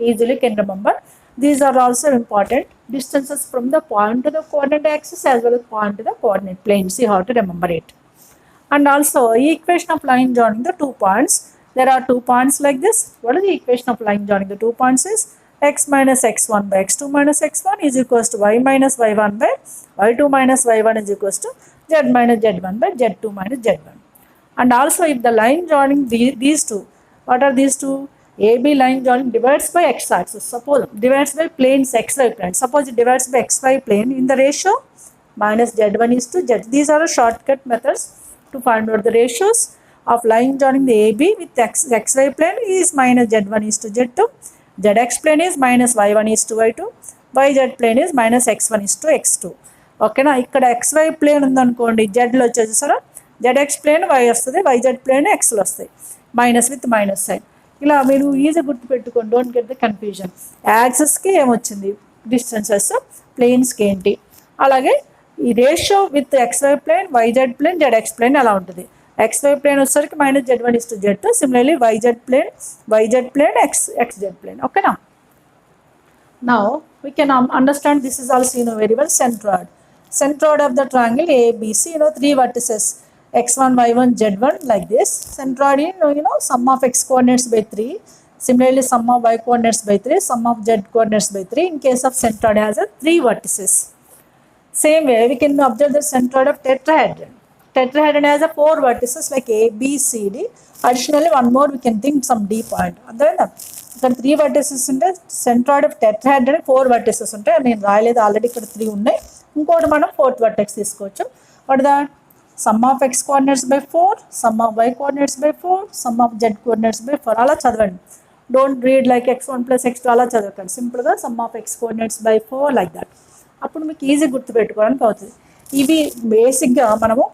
Easily can remember. These are also important. distances from the point to the coordinate axis as well as point to the coordinate plane. See how to remember it. And also equation of line joining the 2 points. There are 2 points like this. What is the equation of line joining the 2 points is x minus x1 by x2 minus x1 is equals to y minus y1 by y2 minus y1 is equals to z minus z1 by z2 minus z1. And also if the line joining these two, what are these two? AB line joining divides by x axis. Suppose divides by planes xy plane. Suppose it divides by xy plane in the ratio minus z1 is to z. These are shortcut methods to find out the ratios of line joining the AB with xy plane is minus z1 is to z2, zx plane is minus y1 is to y2, yz plane is minus x1 is to x2. ఓకేనా, ఇక్కడ xy plane ఉందనుకోండి, జెడ్లో వచ్చేసి సరే zx plane y వస్తుంది, yz plane xలు వస్తాయి, minus with minus sign. ఇలా మీరు ఈజీ గుర్తుపెట్టుకోండి, డోంట్ గెట్ ద కన్ఫ్యూజన్. యాక్సెస్కి ఏమొచ్చింది డిస్టెన్సెస్, ప్లేన్స్కి ఏంటి, అలాగే ఈ ratio with xy plane, yz plane, zx plane ఎలా ఉంటుంది. xy ప్లేన్ వచ్చేసరికి minus z1 is to z2, similarly yz plane xz plane. ఓకేనా. Now we can understand this is also very well centroid. Centroid of the triangle ABC, 3 vertices x1, y1, z1 like this. Centroid in sum of x coordinates by 3. Similarly, sum of y coordinates by 3, sum of z coordinates by 3. In case of centroid has 3 vertices. Same way we can observe the centroid of tetrahedron. Tetrahedron has 4 vertices like A, B, C, D. Additionally, one more we can think some D point. There 3 vertices ఉంటాయి. Centroid of tetrahedron 4 vertices ఉంటాయి. నేను రాయలేదు, already ఇక్కడ 3 ఉన్నాయి. ఇంకోటి మనం 4th vertex తీసుకోవచ్చు. What the sum of x coordinates by 4, some of y coordinates by 4, some of z coordinates by 4. అలా చదవండి. Don't read like x1 plus x2 అలా చదవకండి. సింపుల్గా some of x coordinates by 4 like that. అప్పుడు మీకు easy గుర్తుపెట్టుకోవడానికి అవుతుంది. ఇవి బేసిక్గా మనము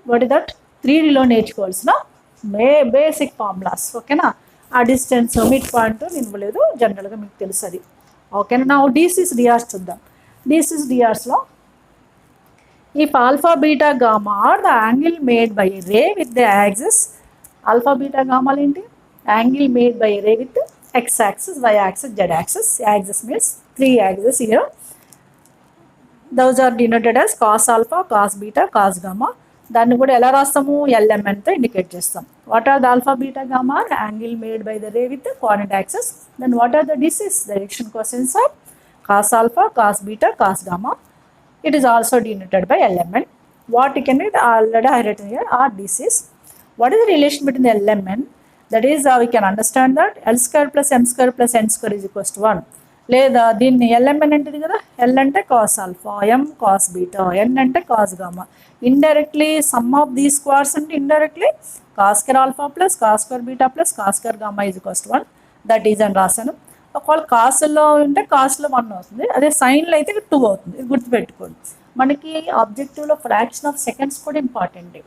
వాట్ ఇస్ దట్ 3Dలో నేర్చుకోవాల్సిన బేసిక్ ఫార్ములాస్. ఓకేనా. ఆ డిస్టెన్స్ మిడ్ పాయింట్ నేను ఇవ్వలేదు, జనరల్గా మీకు తెలుసు అది. ఓకేనా. నా డీసీస్ డిఆర్స్ చూద్దాం. డీసీస్ డిఆర్స్లో if alpha beta gamma are the angle made by ray with the axis. Alpha beta గామాలు ఏంటి? Angle made by ray with x axis, y axis, z axis. Axis means 3 axes here. Those are denoted as cos alpha, cos beta, cos gamma. దాన్ని కూడా ఎలా రాస్తాము? LMNతో indicate చేస్తాం. What are the alpha beta gamma? Angle made by the ray with coordinate axis. Then what are the DCs? Direction cosines of cos alpha, cos beta, cos gamma. It is also denoted by LMN. What you can already highlight here are DCs. What is the relation between the LMN? That is we can understand that L² + M² + N² = 1. లేదా దీన్ని LMN అంటది కదా, L అంటే cos alpha, M cos beta, N అంటే cos gamma. Indirectly sum of these squares అంటే indirectly cos square alpha plus cos square beta plus cos square gamma = 1. That is అని రాశాను. ఒకవేళ కాసుల్లో ఉంటే కాస్ట్లో 1 అవుతుంది, అదే సైన్లో అయితే 2 అవుతుంది. ఇది గుర్తుపెట్టుకోండి. మనకి ఆబ్జెక్టివ్లో ఫ్రాక్షన్ ఆఫ్ సెకండ్స్ కూడా ఇంపార్టెంట్.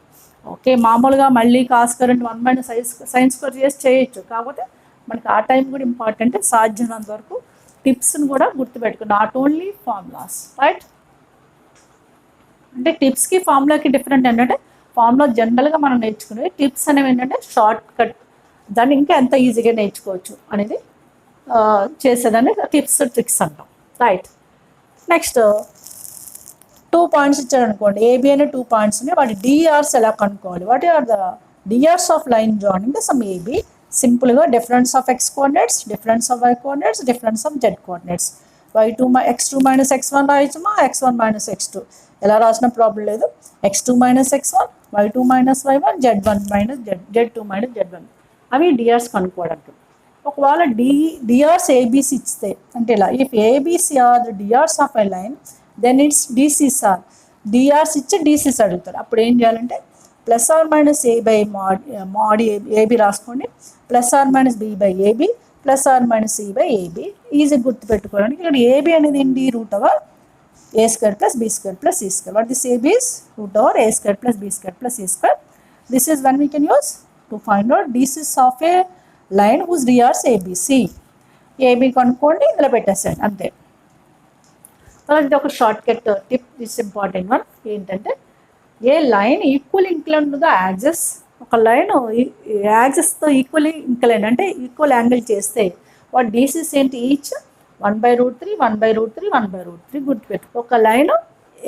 ఓకే, మామూలుగా మళ్ళీ కాస్² 1 - sin² చేసి చేయొచ్చు, కాకపోతే మనకి ఆ టైం కూడా ఇంపార్టెంట్. సాధ్యమైనంత వరకు టిప్స్ని కూడా గుర్తుపెట్టుకో, నాట్ ఓన్లీ ఫార్ములాస్. రైట్. అంటే టిప్స్కి ఫార్ములాకి డిఫరెంట్ ఏంటంటే, ఫార్ములా జనరల్గా మనం నేర్చుకునే టిప్స్ అనేవి ఏంటంటే షార్ట్ కట్, దాన్ని ఇంకా ఎంత ఈజీగా నేర్చుకోవచ్చు అనేది చేసేదాన్ని టిప్స్ ట్రిక్స్ అంటాం. రైట్. నెక్స్ట్ 2 పాయింట్స్ ఇచ్చాడు అనుకోండి, ఏబి అనే 2 పాయింట్స్ ఉన్నాయి. వాటి డిఆర్స్ ఎలా కనుక్కోవాలి? What are the DRs of line joining the sum AB? సింపుల్గా difference of x coordinates, difference of y coordinates, difference of z coordinates. x2 - x1 రాయొచ్చమా, x1 - x2 ఎలా రాసిన ప్రాబ్లం లేదు. x2 - x1, y2 - y1, z1 - z2 - z1 అవి DRs కనుక్కోవడానికి. ఒకవేళ DRs ABC ఇస్తే అంటే ఇలా, if A B C are the DRs of a line then its DCs are. DRs ఇచ్చి డీసీస్ అడుగుతారు. అప్పుడు ఏం చేయాలంటే +or- a by mod A B రాసుకోండి, +or-b/ab, +or-c by AB. Easy గుర్తుపెట్టుకోవడానికి ఇక్కడ ఏబి అనేది ఏంటి? √a² + b² + c². What this AB is? √a² + b² + c². This is when we can use to find out distances of a line whose DRs ABC. AB కనుక్కోండి, ఇందులో పెట్టేసేయండి అంతే. తర్వాత ఇది ఒక short cut tip, this important one. ఏంటంటే a line equal incline to the axis, ఒక line యాక్సిస్తో ఈక్వల్లీ ఇంక్లైన్ అంటే ఈక్వల్ యాంగిల్ చేస్తే వాట్ డీసీస్ ఏంటి? ఈచ్ 1/√3 1/√3 1/√3 గుర్తుపెట్టు. ఒక లైన్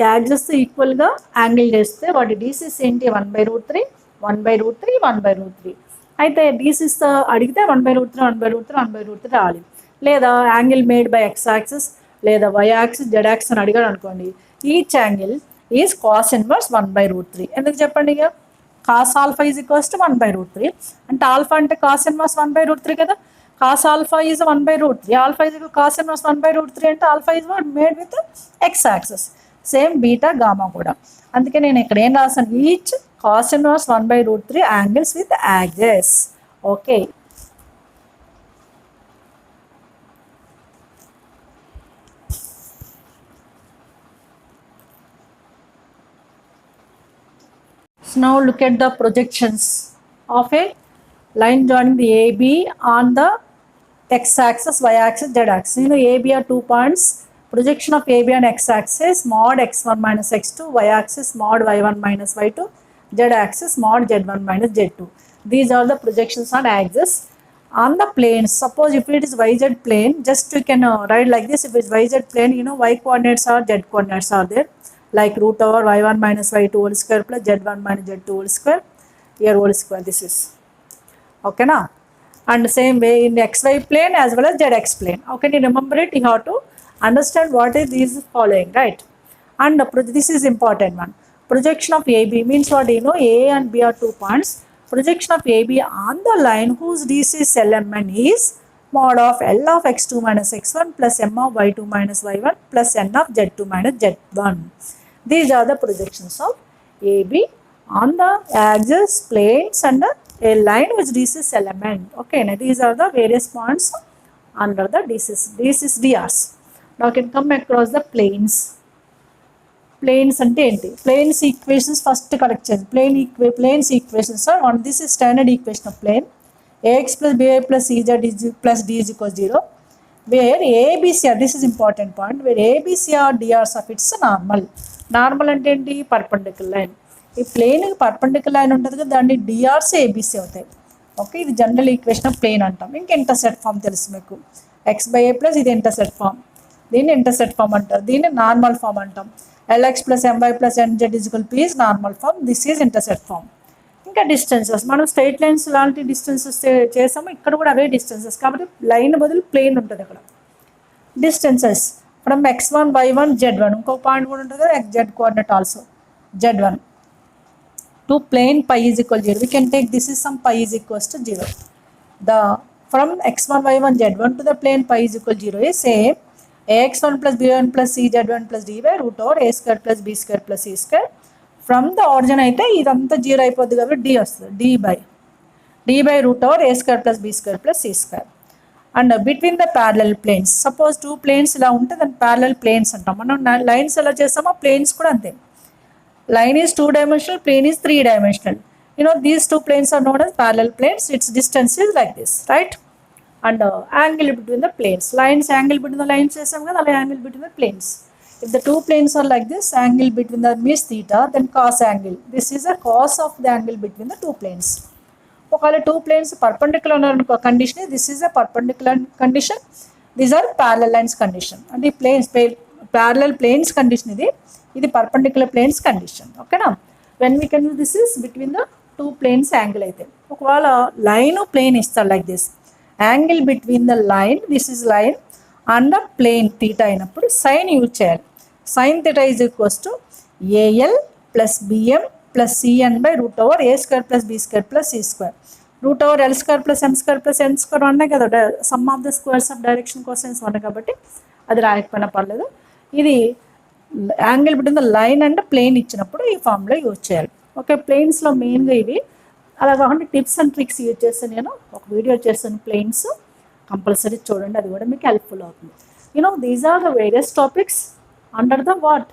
యాక్సెస్ ఈక్వల్గా యాంగిల్ చేస్తే వాటి డీసీస్ ఏంటి 1/√3 1/√3 1/√3. అయితే డీసీస్ అడిగితే 1/√3 1/√3 1/√3 రావాలి. లేదా angle made by X axis లేదా వై యాక్సిస్ జెడ్ యాక్సిస్ అని అడిగాడు అనుకోండి, each angle is cos inverse 1/√3. ఎందుకు చెప్పండి? ఇక cos alpha is equals to 1/√3 అంటే ఆల్ఫా అంటే కాస్ ఇన్వర్స్ 1/√3 కదా. Cos alpha is 1/√3, alpha is cos inverse 1/√3 అంటే alpha is what made with x axis. Same beta gamma కూడా. అందుకే నేను ఇక్కడ ఏం రాసాను, each cos inverse 1/√3 angles with access. Okay, so now look at the projections of a line joining the AB on the x-axis, y-axis, z-axis. You know AB are 2 points. Projection of AB on x-axis mod x1 minus x2, y-axis mod y1 minus y2, z-axis mod z1 minus z2. These are the projections on axis. On the planes, suppose if it is yz plane, just you can write like this. If it is yz plane, you know y coordinates or z coordinates are there, like root over y1 minus y2 whole square plus z1 minus z2 whole square, here whole square this is. Okay na? And same way in the xy plane as well as zx plane. How can you remember it? You have to understand what is these following, right? And this is important one. Projection of AB means what? You know, A and B are 2 points. Projection of AB on the line whose DC's element is mod of L of x2 minus x1 plus M of y2 minus y1 plus N of z2 minus z1. These are the projections of AB on the axis, planes and a line which DC's element. Okay, now these are the various points under the DC's. This is DRs. Now can come across the planes. Planes అంటే ఏంటి? Planes equations first correct చేయండి. Planes equations are one. This is standard equation of plane a x plus b y plus ఈజెడ్ plus D is equals 0, where A B C are, this is important point, where A B C are DRs of its normal. Normal అంటే ఏంటి? Perpendicular line. ఈ ప్లేన్కి perpendicular line ఉంటుంది కదా, దాన్ని DRs A B C అవుతాయి. Okay, ఇది జనరల్ ఈక్వేషన్ ఆఫ్ ప్లేన్ అంటాం. ఇంకా ఇంటర్సెట్ ఫామ్ తెలుసు మీకు, ఎక్స్ బై ఏ ప్లస్ ఇది ఇంటర్సెట్ ఫామ్, దీన్ని ఇంటర్సెట్ ఫామ్ అంటారు. దీన్ని నార్మల్ ఫామ్ అంటాం. LX plus MY plus NZ is equal to P is normal form. This is intercept form. ఇంకా డిస్టెన్సెస్, మనం స్ట్రైట్ లైన్స్ లాంటి డిస్టెన్సెస్ చేసాము, ఇక్కడ కూడా అవే డిస్టెన్సెస్ కాబట్టి లైన్ బదులు ప్లేన్ ఉంటుంది అక్కడ. Distances from x1 y1 z1, ఇంకో పాయింట్ కూడా ఉంటుంది కదా z coordinate also z1 to plane pi is equal 0. We can take this is sum pi is equals to 0. The from x1 y1 z1 to the plane pi is equal 0 is same ax1 plus b1 plus cz1 plus dy root over a square plus b square plus c square. From the origin అయితే ఇదంతా 0 అయిపోద్ది కాబట్టి d వస్తుంది, d by root over a square plus b square plus c square. And between the parallel planes, suppose 2 planes ఇలా ఉంటే దాన్ని parallel planes అంటాం. మనం లైన్స్ ఎలా చేస్తామో ప్లేన్స్ కూడా అంతే. Line is 2 dimensional, plane is 3 dimensional. You know, these 2 planes are known as parallel planes. Its distance is like this, right? And angle between the planes, lines, angle between the lines chesam kada, ala angle between the planes. If the 2 planes are like this, angle between them is theta, then cos angle. This is a cos of the angle between the 2 planes. ఒకవేళ 2 planes perpendicular ఉన్న condition, this is a perpendicular condition, these are parallel lines condition. And the planes parallel planes condition ఇది perpendicular planes condition. Okay na? When we can use this is between the 2 planes angle అయితే. ఒకవేళ line plane ఇస్తారు like this, angle between the line, this is line and the plane theta అయినప్పుడు sine use చేయాలి. Sine theta is equals to a l plus b m plus c n by root over a square plus b square plus c square. Root over l square plus m square plus n square ఉన్నాయి కదా, sum of the squares of direction cosines ఉన్నాయి కాబట్టి అది రాయకపోయినా పర్లేదు. ఇది angle between the line and plane ఇచ్చినప్పుడు ఈ ఫార్ములా యూజ్ చేయాలి. ఓకే, ప్లేన్స్లో మెయిన్గా ఇవి. అలా కాకుండా టిప్స్ అండ్ ట్రిక్స్ యూజ్ చేస్తే నేను ఒక వీడియో చేస్తాను ప్లేన్స్, కంపల్సరీ చూడండి, అది కూడా మీకు హెల్ప్ఫుల్ అవుతుంది. You know these are the various topics under the what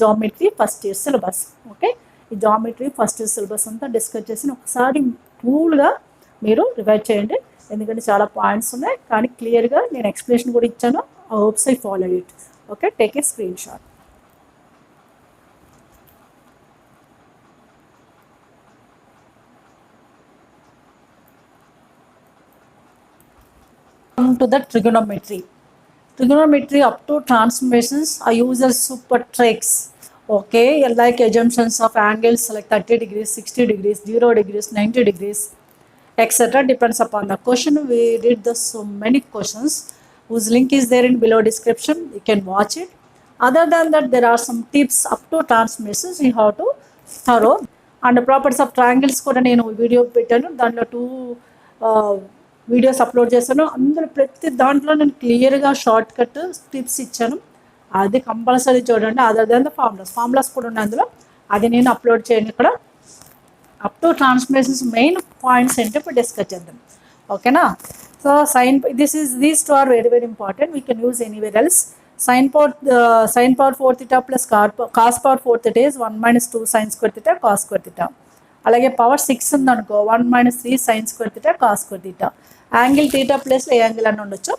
geometry first year syllabus. Okay, ఈ జామెట్రీ ఫస్ట్ ఇయర్ సిలబస్ అంతా డిస్కస్ చేసి ఒకసారి కూల్గా మీరు రివైజ్ చేయండి, ఎందుకంటే చాలా పాయింట్స్ ఉన్నాయి కానీ క్లియర్గా నేను ఎక్స్ప్లెనేషన్ కూడా ఇచ్చాను. I hopes I follow it. Okay, take a screen shot. Come to the trigonometry. Trigonometry up to transformations are used as super tricks. Okay, like assumptions of angles like 30 degrees, 60 degrees, 0 degrees, 90 degrees, etc. Depends upon the question. We did the so many questions whose link is there in below description. You can watch it. Other than that, there are some tips up to transformations you have to thorough. And properties of triangles కూడా నేను video పెట్టాను. దాంట్లో 2 videos upload చేశాను. అందులో ప్రతి దాంట్లో నేను క్లియర్గా షార్ట్ కట్ టిప్స్ ఇచ్చాను. అది కంపల్సరీ చూడండి. అదర్ దాన్ ద ఫార్ములాస్ కూడా ఉన్నాయి అందులో. అది నేను అప్లోడ్ చేయండి. ఇక్కడ up to transformations main points ఏంటో ఇప్పుడు డిస్కస్ చేద్దాం. ఓకేనా? So these two are very very important. We can use anywhere else. Sin power 4 theta plus cos power 4 theta is 1 minus 2 sin square theta cos square theta. అలాగే power 6 ఉందనుకో 1 minus 3 sin square theta cos square theta. Angle theta plus a angle అని ఉండొచ్చు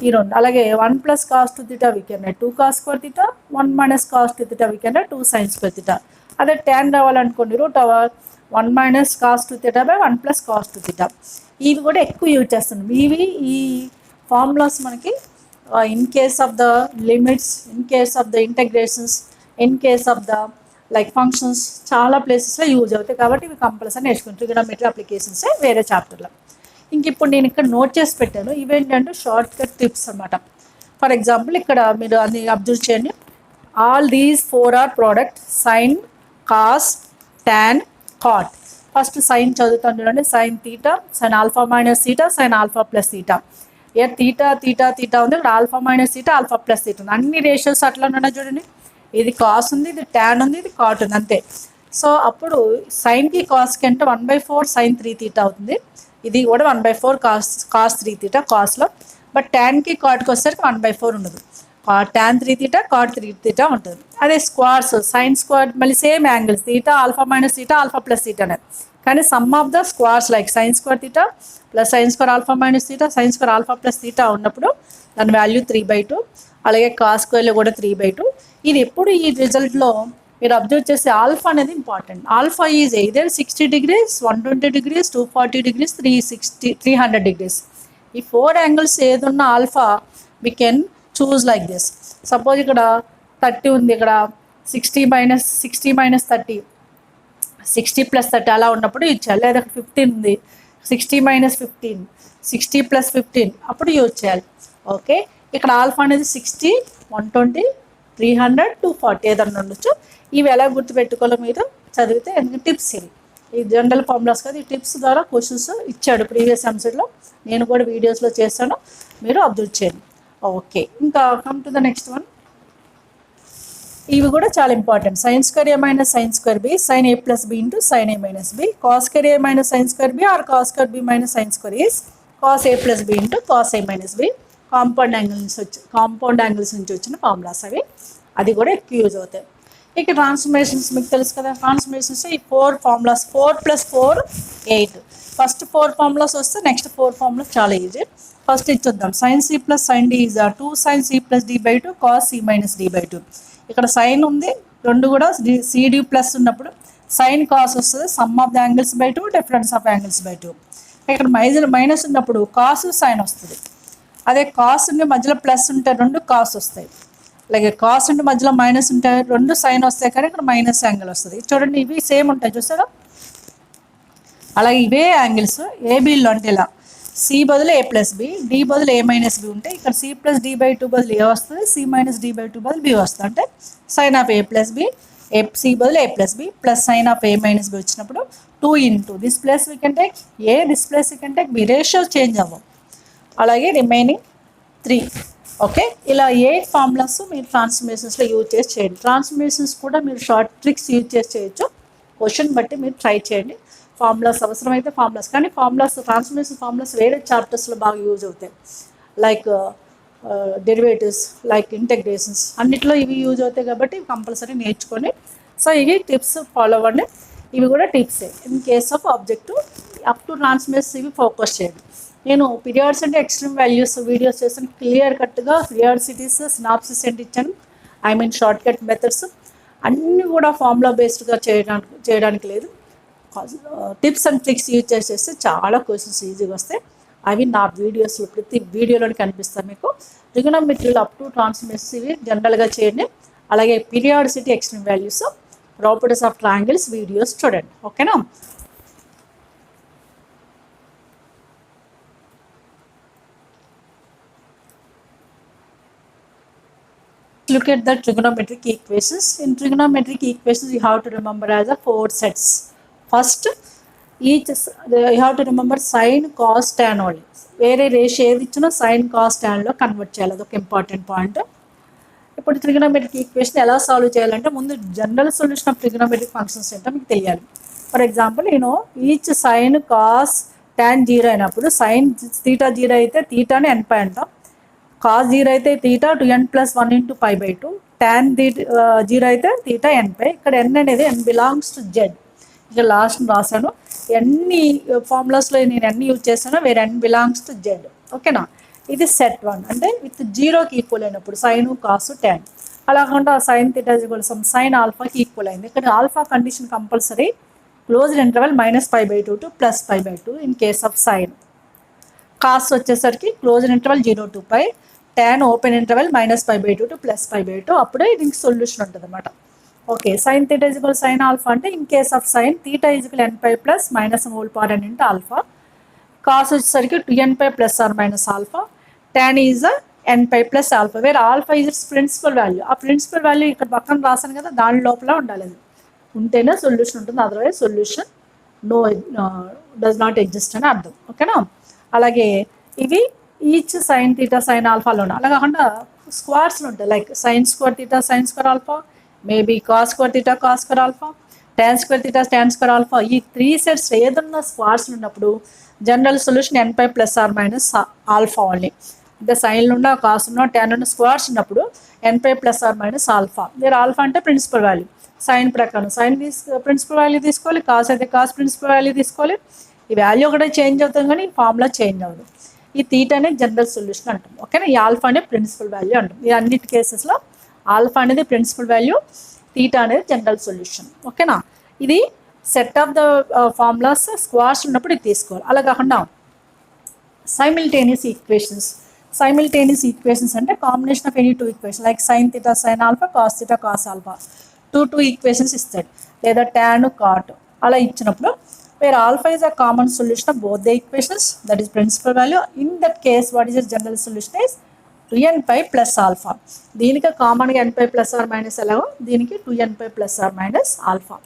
ఈ రెండు. అలాగే 1 plus cos 2 theta we can write 2 cos square theta, 1 minus cos 2 theta we can write 2 sin square theta. అదే tan రావాలనుకోండి root over 1 minus cos 2 theta by 1 plus cos 2 theta. ఇవి కూడా ఎక్కువ యూజ్ చేస్తున్నాం. ఈ ఫార్ములాస్ మనకి in case of the limits, in case of the integrations, in case of the like functions చాలా ప్లేసెస్లో యూజ్ అవుతాయి. కాబట్టి ఇవి కంపల్సరీ నేర్చుకుంటాం. ట్రిగోనోమెట్రీ అప్లికేషన్స్ వేరే చాప్టర్లో. ఇంక ఇప్పుడు నేను ఇక్కడ నోట్ చేసి పెట్టాను. ఇవేంటంటే షార్ట్ కట్ టిప్స్ అనమాట. ఫర్ ఎగ్జాంపుల్ ఇక్కడ మీరు అది అబ్జర్వ్ చేయండి. All these 4 are product sine, cos, tan, cot. First sine చదువుతాను చూడండి. Sine theta, sine alpha minus theta, sine alpha plus theta. Here theta theta theta ఉంది. ఇక్కడ alpha minus theta, alpha plus theta ఉంది. అన్ని ratios అట్లా ఉన్నాయి చూడండి. ఇది కాస్ ఉంది, ఇది ట్యాన్ ఉంది, ఇది కాట్ ఉంది, అంతే. సో అప్పుడు సైన్కి కాస్కి అంటే 1/4 సైన్ 3 తీటా అవుతుంది. ఇది కూడా 1/4 కాస్ 3 తీటా కాస్లో. బట్ ట్యాన్కి కాట్కి వచ్చేసరికి 1/4 ఉండదు. ట్యాన్ 3 తీటా, కాట్ 3 తీటా ఉంటుంది. అదే స్క్వార్స్, సైన్ స్క్వార్ మళ్ళీ same angles theta alpha minus theta, alpha plus theta అనేది. కానీ sum of the squares like sine square theta plus sine square alpha minus theta, sine square alpha plus theta ఉన్నప్పుడు దాని value 3/2. అలాగే cos స్క్వేర్లో కూడా 3/2. ఇది ఎప్పుడు ఈ రిజల్ట్లో మీరు అబ్జర్వ్ చేస్తే ఆల్ఫా అనేది important. Alpha is either 60 degrees, 120 degrees, 240 degrees, 300 degrees. ఈ 4 యాంగిల్స్ ఏదున్న alpha we can choose like this. Suppose ఇక్కడ 30 ఉంది, ఇక్కడ 60 minus 30, 60 plus 30 అలా ఉన్నప్పుడు ఇచ్చారు. లేదా 15 ఉంది, 60 minus 15, 60 plus 15 అప్పుడు యూజ్ చేయాలి. ఓకే, ఇక్కడ ఆల్ఫా అనేది 60, 120, 300, 240 ఏదన్నా ఉండొచ్చు. ఇవి ఎలా గుర్తుపెట్టుకోవాలో మీరు చదివితే ఎందుకంటే టిప్స్ ఈ జనరల్ ఫార్ములాస్ కదా. ఈ టిప్స్ ద్వారా క్వశ్చన్స్ ఇచ్చాడు ప్రీవియస్ ఎంసెట్లో. నేను కూడా వీడియోస్లో చేస్తాను, మీరు అబ్జర్వ్ చేయండి. ఓకే, ఇంకా come to the next one. ఇవి కూడా చాలా important. Sine square A minus sine square B, sine A plus B into sine A minus B, cos square A minus sine square B are cos square B minus sine square is cos A plus B into cos A minus B. Compound angles నుంచి వచ్చిన formulas అవి. అది కూడా ఎక్కువ use అవుతాయి. ఇక transformations మీకు తెలుసు కదా. ట్రాన్స్ఫర్మేషన్స్ ఈ 4 ఫార్ములాస్, 4 + 4 8. ఫస్ట్ 4 ఫార్ములాస్ వస్తే నెక్స్ట్ 4 ఫార్ములాస్ చాలా ఈజీ. ఫస్ట్ ఇచ్చేద్దాం. Sine C plus sine D is 2 sin c plus d/2 cos c minus d/2. ఇక్కడ సైన్ ఉంది, రెండు కూడా సిడి ప్లస్ ఉన్నప్పుడు సైన్ కాస్ వస్తుంది. Some of the angles by 2, difference of angles by 2. ఇక్కడ minus ఉన్నప్పుడు cos sign వస్తుంది. అదే కాస్ ఉండి మధ్యలో ప్లస్ ఉంటే రెండు కాస్ వస్తాయి. అలాగే కాస్ ఉండి మధ్యలో మైనస్ ఉంటే రెండు సైన్ వస్తాయి, కానీ ఇక్కడ మైనస్ యాంగిల్ వస్తుంది. చూడండి, ఇవి సేమ్ ఉంటాయి చూసారా. అలాగే ఇవే యాంగిల్స్ ఏబీలో అంటే ఇలా సి బదులు ఏ ప్లస్ బి, డి బదులు ఏ మైనస్ బి ఉంటాయి. ఇక్కడ సి ప్లస్ d/2 బదులు ఏ వస్తుంది, సి మైనస్ d/2 బదులు బి వస్తుంది. అంటే sine of a plus b, c బదులు a plus b plus sine of a minus b వచ్చినప్పుడు 2 into this plus we can take a, this plus we can take b. Ratios change అవ్వం. అలాగే remaining 3. Okay, ఇలా 8 formulas మీరు ట్రాన్స్ఫర్మేషన్స్లో use చేసి చేయండి. Transformations కూడా మీరు షార్ట్ ట్రిక్స్ యూజ్ చేసి చేయొచ్చు. క్వశ్చన్ బట్టి మీరు ట్రై చేయండి. ఫార్ములాస్ అవసరమైతే ఫార్ములాస్, కానీ ఫార్ములాస్ ట్రాన్స్ఫర్మేషన్ ఫార్ములాస్ వేరే చాప్టర్స్లో బాగా యూజ్ అవుతాయి. లైక్ డెరివేటివ్స్, లైక్ ఇంటెగ్రేషన్స్, అన్నిట్లో ఇవి యూజ్ అవుతాయి. కాబట్టి కంపల్సరీ నేర్చుకొని సో ఇవి టిప్స్ ఫాలో అవ్వండి. ఇవి కూడా టిప్సే. In case of objective up to transformations ఇవి ఫోకస్ చేయండి. నేను పీరియాడ్స్ అంటే ఎక్స్ట్రీమ్ వాల్యూస్ వీడియోస్ చేస్తాను. క్లియర్ కట్గా పీరియాడిసిటీస్, సినాప్సిస్ ఏంటి ఇచ్చాను. I mean short cut methods అన్నీ కూడా ఫార్ములా బేస్డ్గా చేయడానికి లేదు. టిప్స్ అండ్ ట్రిక్స్ యూజ్ చేస్తే చాలా క్వశ్చన్స్ ఈజీగా వస్తాయి. అవి నా వీడియోస్లో ప్రతి వీడియోలోని కనిపిస్తాయి మీకు. ట్రిగోనోమెట్రీలో అప్ టు ట్రాన్స్ఫర్మేషన్స్ ఇవి జనరల్గా చేయండి. అలాగే periodicity, extreme values, properties of triangles videos చూడండి. ఓకేనా. Look at the trigonometric equations. In trigonometric equations, you have to remember as a 4 sets. First, you have to remember sin, cos, tan only. వేరే ratio ఏది ఇచ్చినా sine, cos, ట్యాన్లో convert చేయాలి. అదొక important point. ఇప్పుడు trigonometric equation ఎలా solve చేయాలంటే ముందు general solution of trigonometric functions ఏంటో మీకు తెలియాలి. For example each sine, cos, tan 0 అయినప్పుడు సైన్ తీటా 0 అయితే తీటాని n పై అంటాం. కాస్ 0 అయితే తీటా 2n+1 × π/2. ట్యాన్ 0 అయితే తీటా n పై. ఇక్కడ n అనేది n బిలాంగ్స్ టు జెడ్. ఇక లాస్ట్ రాశాను. ఎన్ని ఫార్ములాస్లో నేను ఎన్ని యూజ్ చేశానో వేరే n బిలాంగ్స్ టు జెడ్. ఓకేనా. ఇది సెట్ 1 అంటే విత్ 0కి ఈక్వల్ అయినప్పుడు సైన్, కాసు, ట్యాన్. అలా కాకుండా సైన్ తీటా సైన్ ఆల్ఫాకి ఈక్వల్ అయింది. ఇక్కడ alpha condition compulsory closed interval -π/2 to +π/2 in case of sine. Cos వచ్చేసరికి closed interval 0 to π, tan open interval -π/2 to +π/2. అప్పుడే దీనికి సొల్యూషన్ ఉంటుంది అన్నమాట. Okay. Sine theta sine alpha అంటే in case of sine theta nπ plus -n × alpha. Cos వచ్చేసరికి 2nπ ± alpha. Tan is nπ plus alpha, వేరే alpha is it's principal value. ఆ principal value ఇక్కడ పక్కన రాశాను కదా, దాని లోపల ఉండాలి. అది ఉంటేనే సొల్యూషన్ ఉంటుంది, otherwise solution does not exist అని అర్థం. ఓకేనా. అలాగే ఇవి ఈచ్ సైన్ తీటా సైన్ ఆల్ఫాలో ఉన్నాయి. అలా కాకుండా స్క్వార్స్లో ఉంటాయి. Like sine square theta sine square alpha, maybe cos square theta cos square alpha, tan square theta tan square alpha. ఈ 3 సెట్స్ ఏదన్నా స్క్వార్స్లు ఉన్నప్పుడు general solution nπ ± alpha only. అంటే సైన్లు ఉన్న, కాస్ ఉన్న, ట్యాన్ ఉన్న స్క్వార్స్ ఉన్నప్పుడు nπ ± ఆల్ఫా. వేరే ఆల్ఫా అంటే ప్రిన్సిపల్ వాల్యూ. సైన్ ప్రకారం సైన్ ప్రిన్సిపల్ వాల్యూ తీసుకోవాలి, కాస్ అయితే కాస్ ప్రిన్సిపల్ వాల్యూ తీసుకోవాలి. ఈ వాల్యూ ఒకటే చేంజ్ అవుతుంది కానీ ఫార్ములా చేంజ్ అవ్వదు. ఈ తీటా అనేది జనరల్ సొల్యూషన్ అంటాం. ఓకేనా. ఈ ఆల్ఫా అనేది ప్రిన్సిపల్ వాల్యూ అంటాం. ఈ అన్నిటి కేసెస్లో ఆల్ఫా అనేది ప్రిన్సిపల్ వాల్యూ, తీటా అనేది జనరల్ సొల్యూషన్. ఓకేనా. ఇది సెట్ ఆఫ్ ద ఫార్ములాస్ స్క్వార్స్ ఉన్నప్పుడు ఇది తీసుకోవాలి. అలా కాకుండా సైమిల్టేనియస్ ఈక్వేషన్స్ అంటే combination of any 2 equation like sign theta sine alpha, cos theta cos alpha. 2 equations ఇస్తాడు. లేదా ట్యాన్, కాట్ అలా ఇచ్చినప్పుడు where alpha is a common solution of both the equations, that is principal value. In that case, what is the general solution is 2nπ plus alpha. దీనికి కామన్గా nπ plus or minus ఎలాగో దీనికి 2nπ plus or minus alpha.